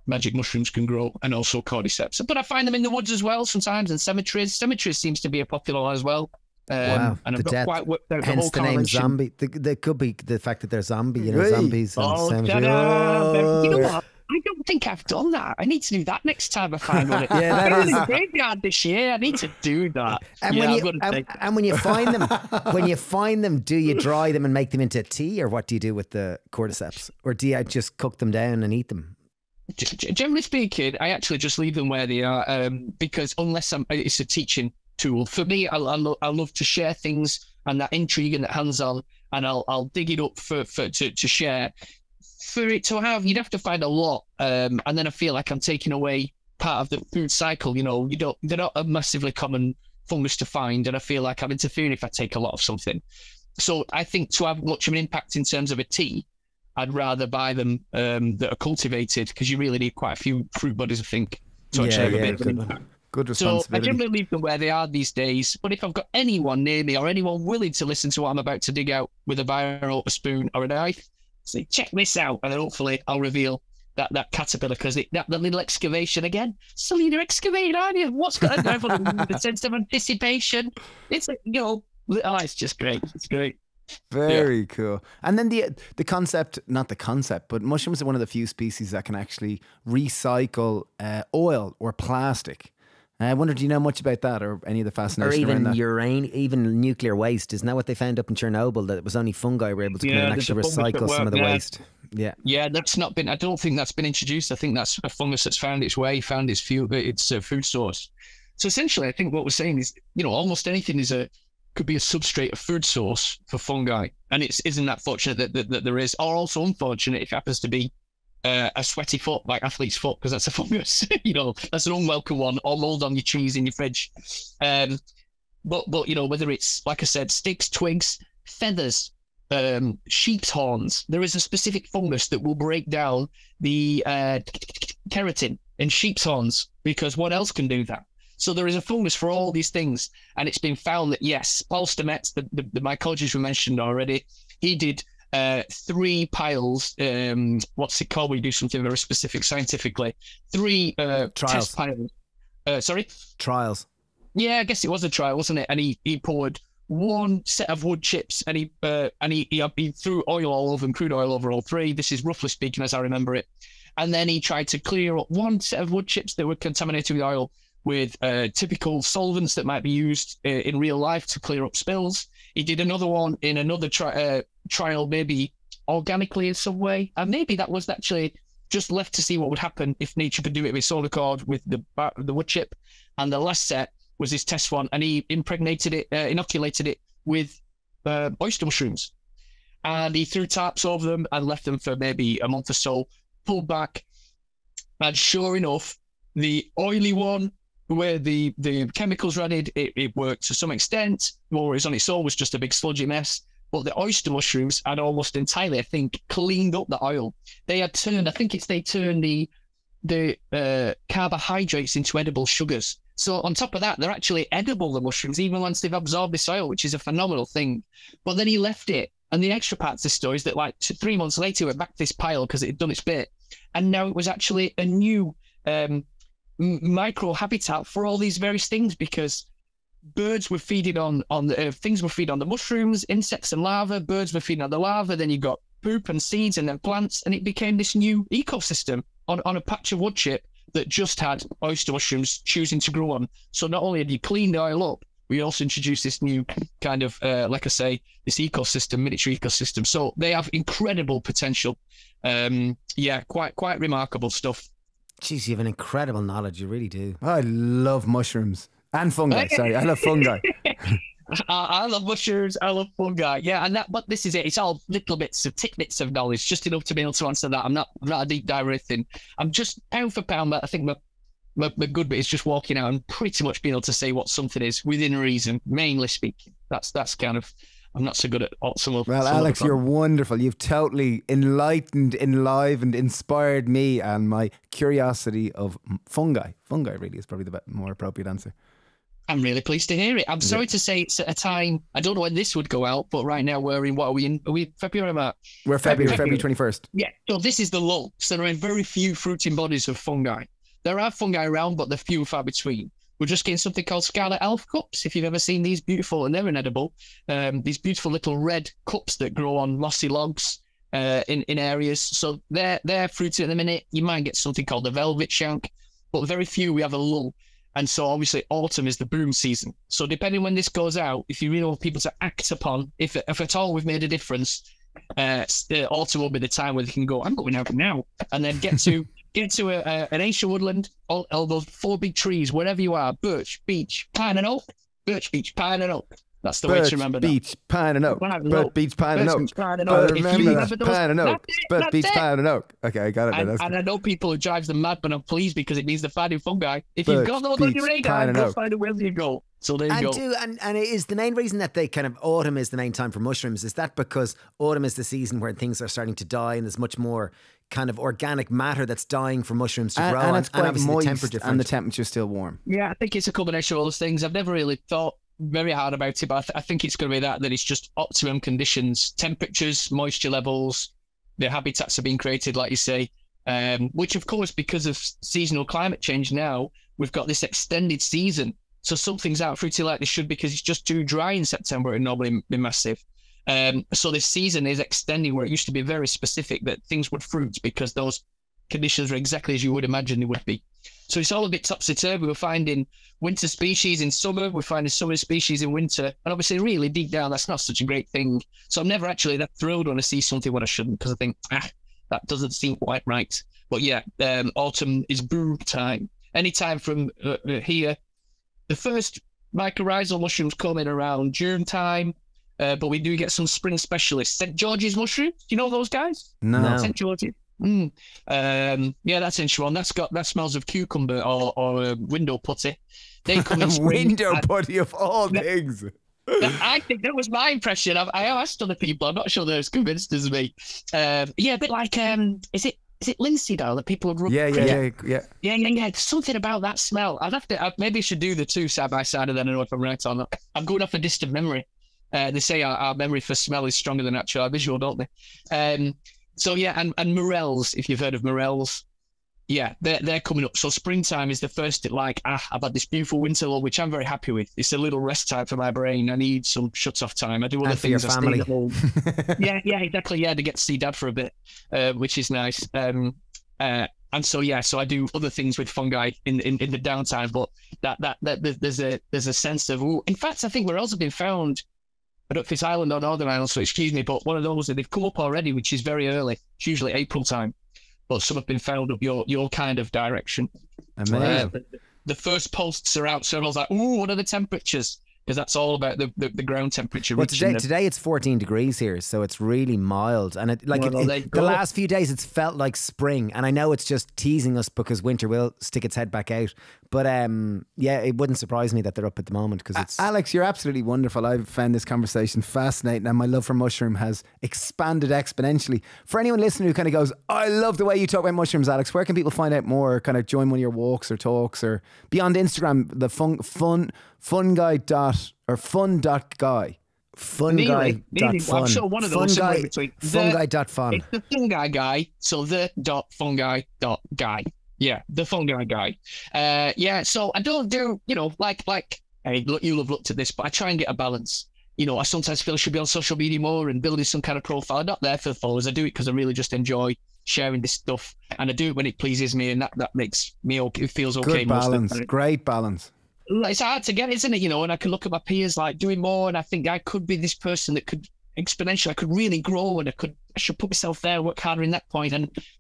magic mushrooms can grow, and also cordyceps. But I find them in the woods as well sometimes, and cemeteries. Cemeteries seems to be a popular one as well. Wow, and I've got quite worked out hence the name zombie. There could be the fact that they're zombie, zombies. You know what? I don't think I've done that. I need to do that next time I find one. Yeah, that is a graveyard this year. I need to do that. And when you find them, do you dry them and make them into tea, or what do you do with the cordyceps, or do you just cook them down and eat them? Generally speaking, I actually just leave them where they are, because unless it's a teaching tool for me, I love to share things and that intrigue and that hands-on, and I'll dig it up to share. For it to have, you'd have to find a lot, and then I feel like I'm taking away part of the food cycle. They're not a massively common fungus to find, and I feel like I'm interfering if I take a lot of something. So I think to have much of an impact in terms of a tea, I'd rather buy them that are cultivated, because you really need quite a few fruit bodies, I think, to actually have a bit of an impact. Good responsibility. So I generally leave them where they are these days. But if I've got anyone near me or anyone willing to listen to what I'm about to dig out with a barrel, a spoon, or a knife, say, check this out, and then hopefully I'll reveal that caterpillar, because that little excavation again. So you're excavating, aren't you? What's got to go the sense of anticipation? It's like, it's just great. It's great. Very cool. And then the concept, not the concept, but mushrooms are one of the few species that can actually recycle oil or plastic. I wonder, do you know much about that, or any of the fascination around that? Or even nuclear waste? Isn't that what they found up in Chernobyl, that it was only fungi were able to come in and actually recycle some of the waste? Yeah, that's not been. I don't think that's been introduced. I think that's a fungus that's found its food source. So essentially, I think what we're saying is, almost anything could be a substrate, a food source for fungi, and isn't that fortunate that there is, or also unfortunate if it happens to be a sweaty foot, like athlete's foot, because that's a fungus. That's an unwelcome one, or mold on your cheese in your fridge. But whether it's, like I said, sticks, twigs, feathers, sheep's horns, there is a specific fungus that will break down the keratin in sheep's horns, because what else can do that? So there is a fungus for all these things, and it's been found that, yes, Paul Stamets, the mycologist we mentioned already, he did 3 piles, what's it called when you do something very specific scientifically? 3 test piles. Trials. Yeah, I guess it was a trial, wasn't it? And he poured 1 set of wood chips, and he threw oil all over them, crude oil over all 3. This is roughly speaking as I remember it. And then he tried to clear up 1 set of wood chips that were contaminated with oil with typical solvents that might be used in real life to clear up spills. He did another one in another trial, maybe organically in some way, and maybe that was actually just left to see what would happen if nature could do it with its own accord with the wood chip. And the last set was his test one, and he inoculated it with oyster mushrooms, and he threw tarps over them and left them for maybe a month or so, pulled back, And sure enough, the oily one, where the chemicals ran it worked to some extent, whereas on its own was just a big sludgy mess. But the oyster mushrooms had almost entirely, I think, cleaned up the oil. They had turned, I think they turned the carbohydrates into edible sugars. So on top of that, they're actually edible, the mushrooms, even once they've absorbed this oil, which is a phenomenal thing. But then he left it. And the extra part of the story is that like 3 months later, it went back to this pile because it had done its bit. And now it was actually a new micro habitat for all these various things, because birds were feeding on things were feeding on the mushrooms, insects and larvae. Birds were feeding on the larvae. Then you got poop and seeds and then plants. And it became this new ecosystem on a patch of wood chip that just had oyster mushrooms choosing to grow on. So not only had you cleaned the oil up, we also introduced this new kind of, like I say, this ecosystem, miniature ecosystem. So they have incredible potential. Quite remarkable stuff. Jeez, you have an incredible knowledge. You really do. I love mushrooms and fungi. Sorry, I love fungi. I love mushrooms. I love fungi. Yeah, but this is it. It's all little bits of tidbits of knowledge, just enough to be able to answer that. I'm not a deep dive or anything. I'm just pound for pound, but I think my good bit is just walking out and pretty much being able to say what something is within reason, mainly speaking. That's kind of, I'm not so good at some of. Well, Alex, you're wonderful. You've totally enlightened, enlivened, inspired me and my curiosity of fungi. Fungi really is probably the more appropriate answer. I'm really pleased to hear it. I'm sorry to say it's at a time, I don't know when this would go out, but right now we're in, what are we in? Are we February or March? We're February 21st. Yeah, so this is the lull. So there are very few fruiting bodies of fungi. There are fungi around, but they're few and far between. We're just getting something called scarlet elf cups. If you've ever seen these beautiful, and they're inedible, these beautiful little red cups that grow on mossy logs in areas. So they're fruiting at the minute. You might get something called the velvet shank, but very few. We have a lull. And so obviously autumn is the boom season. So depending when this goes out, if you really want people to act upon, if at all we've made a difference, autumn will be the time where they can go, I'm going out now, and then get to an ancient woodland, all those 4 big trees, wherever you are, birch, beech, pine and oak, birch, beech, pine and oak. That's the way to remember that. Beech, pine and oak. Birch, beech, pine and oak. Pine and oak. Remember that. Pine and oak. Birch, beech, pine and oak. Okay, I got it. And I know people who drives them mad, but I'm pleased because it means they're finding fungi. If you've got those on your radar, go find it wherever you go. So there you go. And it is the main reason that they kind of, autumn is the main time for mushrooms. Is that because autumn is the season where things are starting to die and there's much more kind of organic matter that's dying for mushrooms to grow, and it's quite moist and the temperature's still warm. Yeah, I think it's a combination of all those things. I've never really thought very hard about it, but I think it's going to be that it's just optimum conditions, temperatures, moisture levels, the habitats are being created, like you say, which of course, because of seasonal climate change now, we've got this extended season. So some things aren't fruity like they should because it's just too dry in September. It'd normally be massive. So this season is extending where it used to be very specific that things would fruit because those conditions are exactly as you would imagine they would be. So it's all a bit topsy-turvy. We're finding winter species in summer. We're finding summer species in winter. And obviously, really deep down, that's not such a great thing. So I'm never actually that thrilled when I see something when I shouldn't, because I think, that doesn't seem quite right. But yeah, autumn is boom time. Anytime from here. The first mycorrhizal mushrooms come in around June time. But we do get some spring specialists. St. George's mushrooms. Do you know those guys? No. St. George's. Yeah, that's interesting one. That smells of cucumber or window putty. They come in spring. Window putty of all things. I think that was my impression. I asked other people. I'm not sure they're as convinced as me. Yeah, a bit like is it linseed oil that people would rub? Yeah. Something about that smell. Maybe I should do the two side by side, and then I know if I'm right or not. I'm going off a distant memory. They say our memory for smell is stronger than our visual, don't they? So yeah, and morels, if you've heard of morels, yeah, they're coming up. So springtime is the first, I've had this beautiful winter lull, which I'm very happy with. It's a little rest time for my brain. I need some shut-off time. I do other things. For your family. Yeah, exactly. Yeah, to get to see Dad for a bit, which is nice. And so I do other things with fungi in the downtime. But there's a sense of, in fact, I think morels have been found. I don't know if it's Ireland or Northern Ireland, so excuse me, but one of those that they've come up already, which is very early. It's usually April time, but some have been found up your kind of direction. Amazing. The first posts are out, so everyone's like, "Ooh, what are the temperatures?" because that's all about the ground temperature. Well, reaching today it's 14 degrees here, so it's really mild. And the last few days it's felt like spring. And I know it's just teasing us because winter will stick its head back out. But yeah, it wouldn't surprise me that they're up at the moment because it's... Alex, you're absolutely wonderful. I've found this conversation fascinating and my love for mushroom has expanded exponentially. For anyone listening who kind of goes, I love the way you talk about mushrooms, Alex, where can people find out more, kind of join one of your walks or talks, or beyond Instagram, the fungi dot or fun.guy? Fungi dot fun. I'm sure one of those somewhere between. Fungi dot fun. It's the Fungi Guy, so the dot fungi dot guy. Yeah, the Fungi Guy. Yeah, so I don't do, like, hey, look, you'll have looked at this, but I try and get a balance. I sometimes feel I should be on social media more and building some kind of profile. I'm not there for the followers. I do it because I really just enjoy sharing this stuff, and I do it when it pleases me, and that makes me okay. It feels okay. Good balance, great balance. It's hard to get, isn't it? And I can look at my peers like doing more, and I think I could be this person that could exponentially, I could really grow, and I should put myself there, work harder in that point,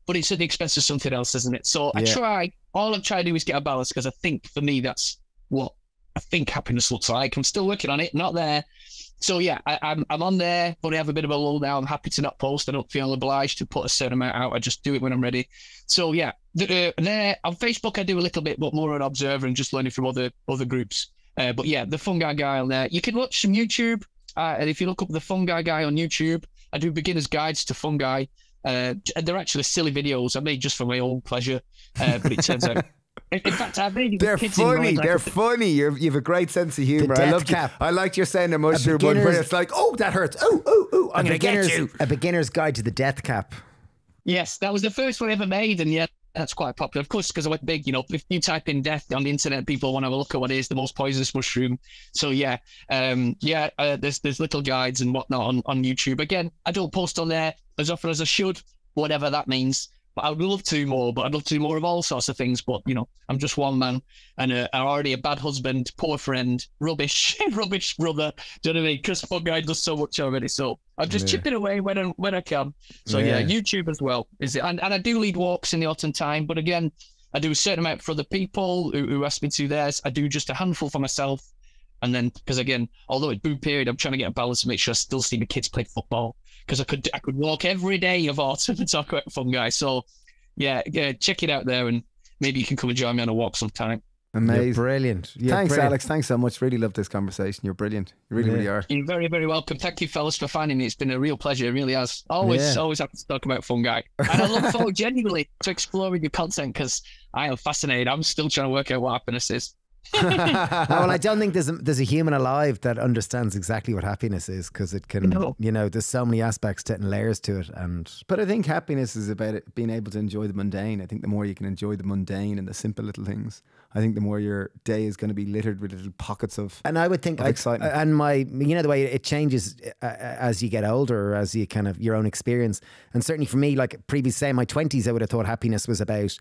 but it's at the expense of something else, isn't it? So all I'm trying to do is get a balance, because I think for me that's what I think happiness looks like. I'm still working on it, not there. So yeah, I'm on there, but I have a bit of a lull now. I'm happy to not post. I don't feel obliged to put a certain amount out. I just do it when I'm ready. So yeah, there on Facebook I do a little bit, but more an observer and just learning from other groups. But yeah, the Fungi Guy on there. You can watch some YouTube. And if you look up the Fungi Guy on YouTube, I do beginner's guides to fungi. And they're actually silly videos I made just for my own pleasure. But it turns out, in fact, I made they're funny. They're funny. You have a great sense of humor. I liked your saying a mushroom one where it's like, oh, that hurts. Oh, I'm gonna get you. A beginner's guide to the death cap. Yes, that was the first one I ever made, and yet that's quite popular, of course, because I went big. If you type in death on the internet, people want to have a look at what is the most poisonous mushroom. So there's little guides and whatnot on YouTube. Again, I don't post on there as often as I should, whatever that means. But I would love to more. But I'd love to do more of all sorts of things. But I'm just one man, and I'm already a bad husband, poor friend, rubbish brother. Do you know what I mean? Because Fungi does so much already. So I'm just chipping away when I can. So yeah, YouTube as well is it? And I do lead walks in the autumn time. But again, I do a certain amount for other people who ask me to theirs. I do just a handful for myself. And then, because again, although it's boom period, I'm trying to get a balance to make sure I still see the kids play football. Because I could walk every day of autumn and talk about fungi. So yeah, check it out there, and maybe you can come and join me on a walk sometime. Amazing. You're brilliant. Thanks, Alex. Thanks so much. Really love this conversation. You're brilliant. You really are. You're very, very welcome. Thank you, fellas, for finding me. It's been a real pleasure. It really has. Always happy to talk about fungi. And I look forward genuinely to exploring your content, because I am fascinated. I'm still trying to work out what happiness is. Well, I don't think there's a human alive that understands exactly what happiness is, because it can, there's so many aspects to it and layers to it. But I think happiness is about it being able to enjoy the mundane. I think the more you can enjoy the mundane and the simple little things, I think the more your day is going to be littered with little pockets of and I would think excitement. And the way it changes as you get older, or as you kind of your own experience. And certainly for me, like previously in my 20s, I would have thought happiness was about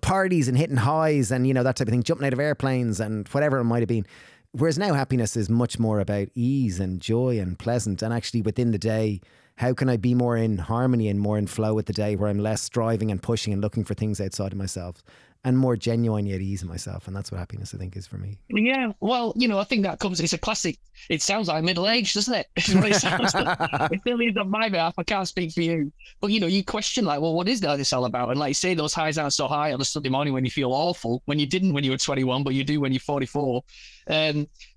parties and hitting highs and that type of thing, jumping out of airplanes and whatever it might have been. Whereas now happiness is much more about ease and joy and pleasant, and actually within the day, how can I be more in harmony and more in flow with the day, where I'm less striving and pushing and looking for things outside of myself, and more genuinely at ease in myself. And that's what happiness, I think, is for me. Yeah, well, I think that it's a classic. It sounds like middle-aged, doesn't it? It's what it sounds like. It really is on my behalf. I can't speak for you. But, you question, like, well, what is this all about? And like you say, those highs aren't so high on a Sunday morning when you feel awful, when you didn't when you were 21, but you do when you're 44.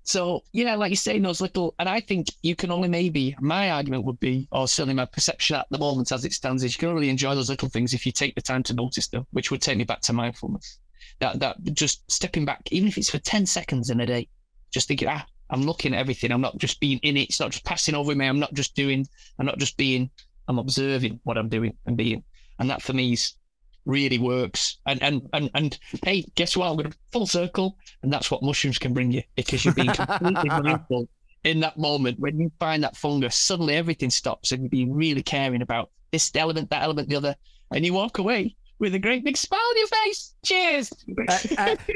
So, like you say, those little, and I think you can only my argument would be, or certainly my perception at the moment as it stands, is you can really enjoy those little things if you take the time to notice them, which would take me back to mindfulness. That just stepping back, even if it's for 10 seconds in a day, just thinking, I'm looking at everything. I'm not just being in it. It's not just passing over me. I'm not just being, I'm observing what I'm doing and being. And that for me really works. And hey, guess what? I'm going to full circle. And that's what mushrooms can bring you, because you're being completely mindful in that moment. When you find that fungus, suddenly everything stops and you're being really caring about this element, that element, the other, and you walk away with a great big smile on your face. Cheers.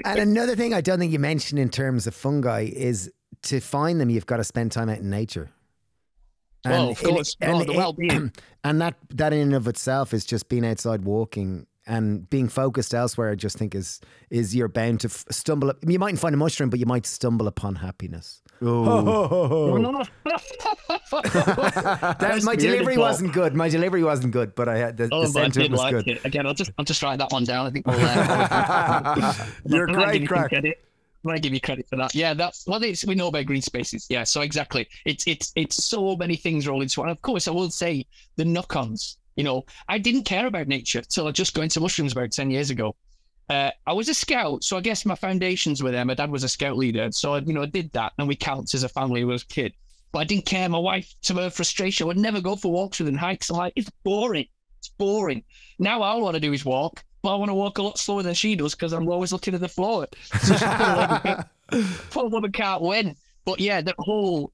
And another thing I don't think you mentioned in terms of fungi is to find them, you've got to spend time out in nature. And of course, the well-being. And that in and of itself is just being outside walking and being focused elsewhere, I just think is you're bound to stumble. You mightn't find a mushroom, but you might stumble upon happiness. Oh. My delivery wasn't good. My delivery wasn't good, but I had the sentiment was good. It. Again, I'll just write that one down. I think we'll, you're great, crack. I want to give you credit for that. Yeah, we know about green spaces. Yeah, so exactly. It's so many things roll into one. Of course, I will say the knock-ons. I didn't care about nature till I just got into mushrooms about 10 years ago. I was a scout, so I guess my foundations were there. My dad was a scout leader, so I did that, and we camped as a family when I was a kid. But I didn't care. My wife, to her frustration, would never go for walks with and hikes. I'm like, it's boring. It's boring. Now all I want to do is walk, but I want to walk a lot slower than she does because I'm always looking at the floor. So poor woman can't win. But yeah, that whole.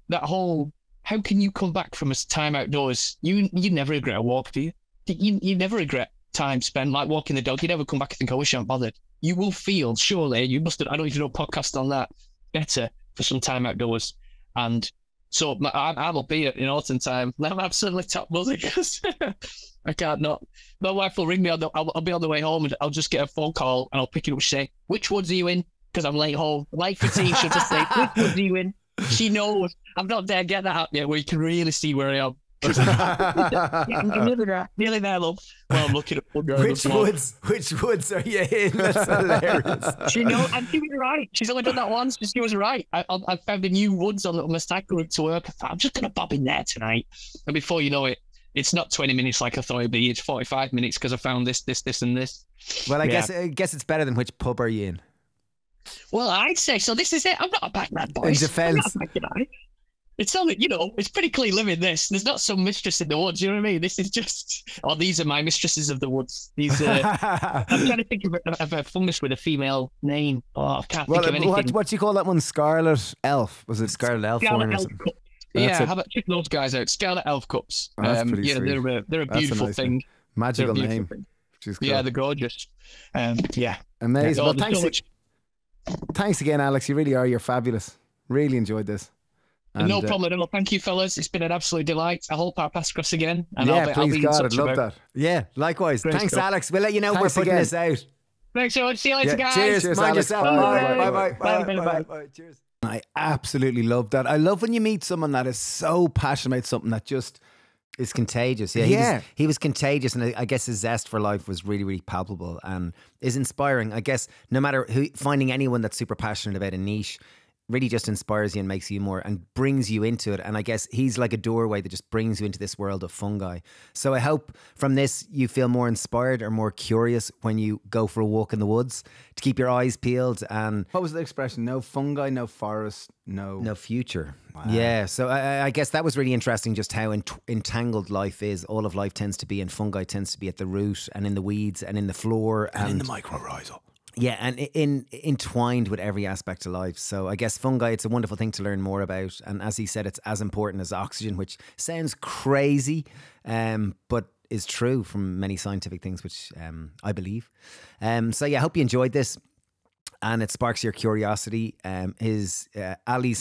How can you come back from a time outdoors? You never regret a walk, do you? You never regret time spent like walking the dog. You never come back and think, I wish I hadn't bothered. You will feel, surely, you must have, I don't even know, podcast on that, better for some time outdoors. And so I'm up here in autumn time. I'm absolutely top buzzy because I can't not. My wife will ring me, I'll be on the way home and I'll just get a phone call and I'll pick it up and say, which woods are you in? Because I'm late home. Late for tea, she'll just say, which woods are you in? She knows. I'm not there, get that out yet where you can really see where I am. I'm nearly there, love. Well, I'm looking at which woods are you in? That's hilarious. She knows, and she was right. She's only done that once, but she was right. I found a new woods on my cycle route to work. I thought, I'm just going to bob in there tonight. And before you know it, it's not 20 minutes like I thought it'd be. It's 45 minutes because I found this, and this. Well, I guess it's better than which pub are you in? Well, I'd say so. This is it. I'm not a bad man, boys. In defence. It's only, it's pretty clean living this. There's not some mistress in the woods, you know what I mean? This is just, these are my mistresses of the woods. These, I'm trying to think of a fungus with a female name. I can't think of anything. What do you call that one? Scarlet Elf? Was it Scarlet Elf? Scarlet Elf Cup. Yeah, how about check those guys out? Scarlet Elf Cups. That's pretty sweet. They're a beautiful nice thing. Magical name. Cool. Yeah, they're gorgeous. Yeah. Amazing. Well, thanks again, Alex. You really are. You're fabulous. Really enjoyed this. And, no problem at all. Thank you, fellas. It's been an absolute delight. I hope our paths cross again. And yeah, please, God, I'd love that. Yeah, likewise. Thanks, Alex. We'll let you know we're putting this out. Thanks so much. See you later, guys. Cheers. Mind yourself. Bye. Cheers. I absolutely love that. I love when you meet someone that is so passionate about something that just is contagious. Yeah, he was contagious, and I guess his zest for life was really, really palpable and is inspiring. I guess no matter who, finding anyone that's super passionate about a niche really just inspires you and makes you more and brings you into it. And I guess he's like a doorway that just brings you into this world of fungi. So I hope from this you feel more inspired or more curious when you go for a walk in the woods, to keep your eyes peeled. And what was the expression? No fungi, no forest, no future. Wow. Yeah, so I guess that was really interesting, just how entangled life is. All of life tends to be, and fungi tends to be at the root and in the weeds and in the floor and in the mycorrhizal. Yeah, and entwined with every aspect of life. So I guess fungi, it's a wonderful thing to learn more about. And as he said, it's as important as oxygen, which sounds crazy, but is true from many scientific things, which I believe. So yeah, I hope you enjoyed this and it sparks your curiosity. Ali's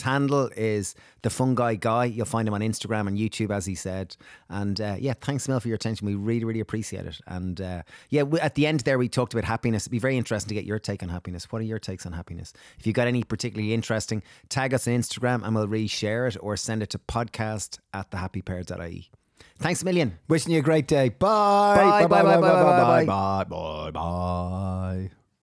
handle is the Fungi Guy. You'll find him on Instagram and YouTube, as he said. And yeah, thanks, Mel, for your attention. We really, really appreciate it. And yeah, at the end there, we talked about happiness. It'd be very interesting to get your take on happiness. What are your takes on happiness? If you've got any particularly interesting, tag us on Instagram and we'll reshare it, or send it to podcast@thehappypear.ie. Thanks a million. Wishing you a great day. Bye. Bye. Bye. Bye. Bye. Bye. Bye. Bye. Bye. Bye.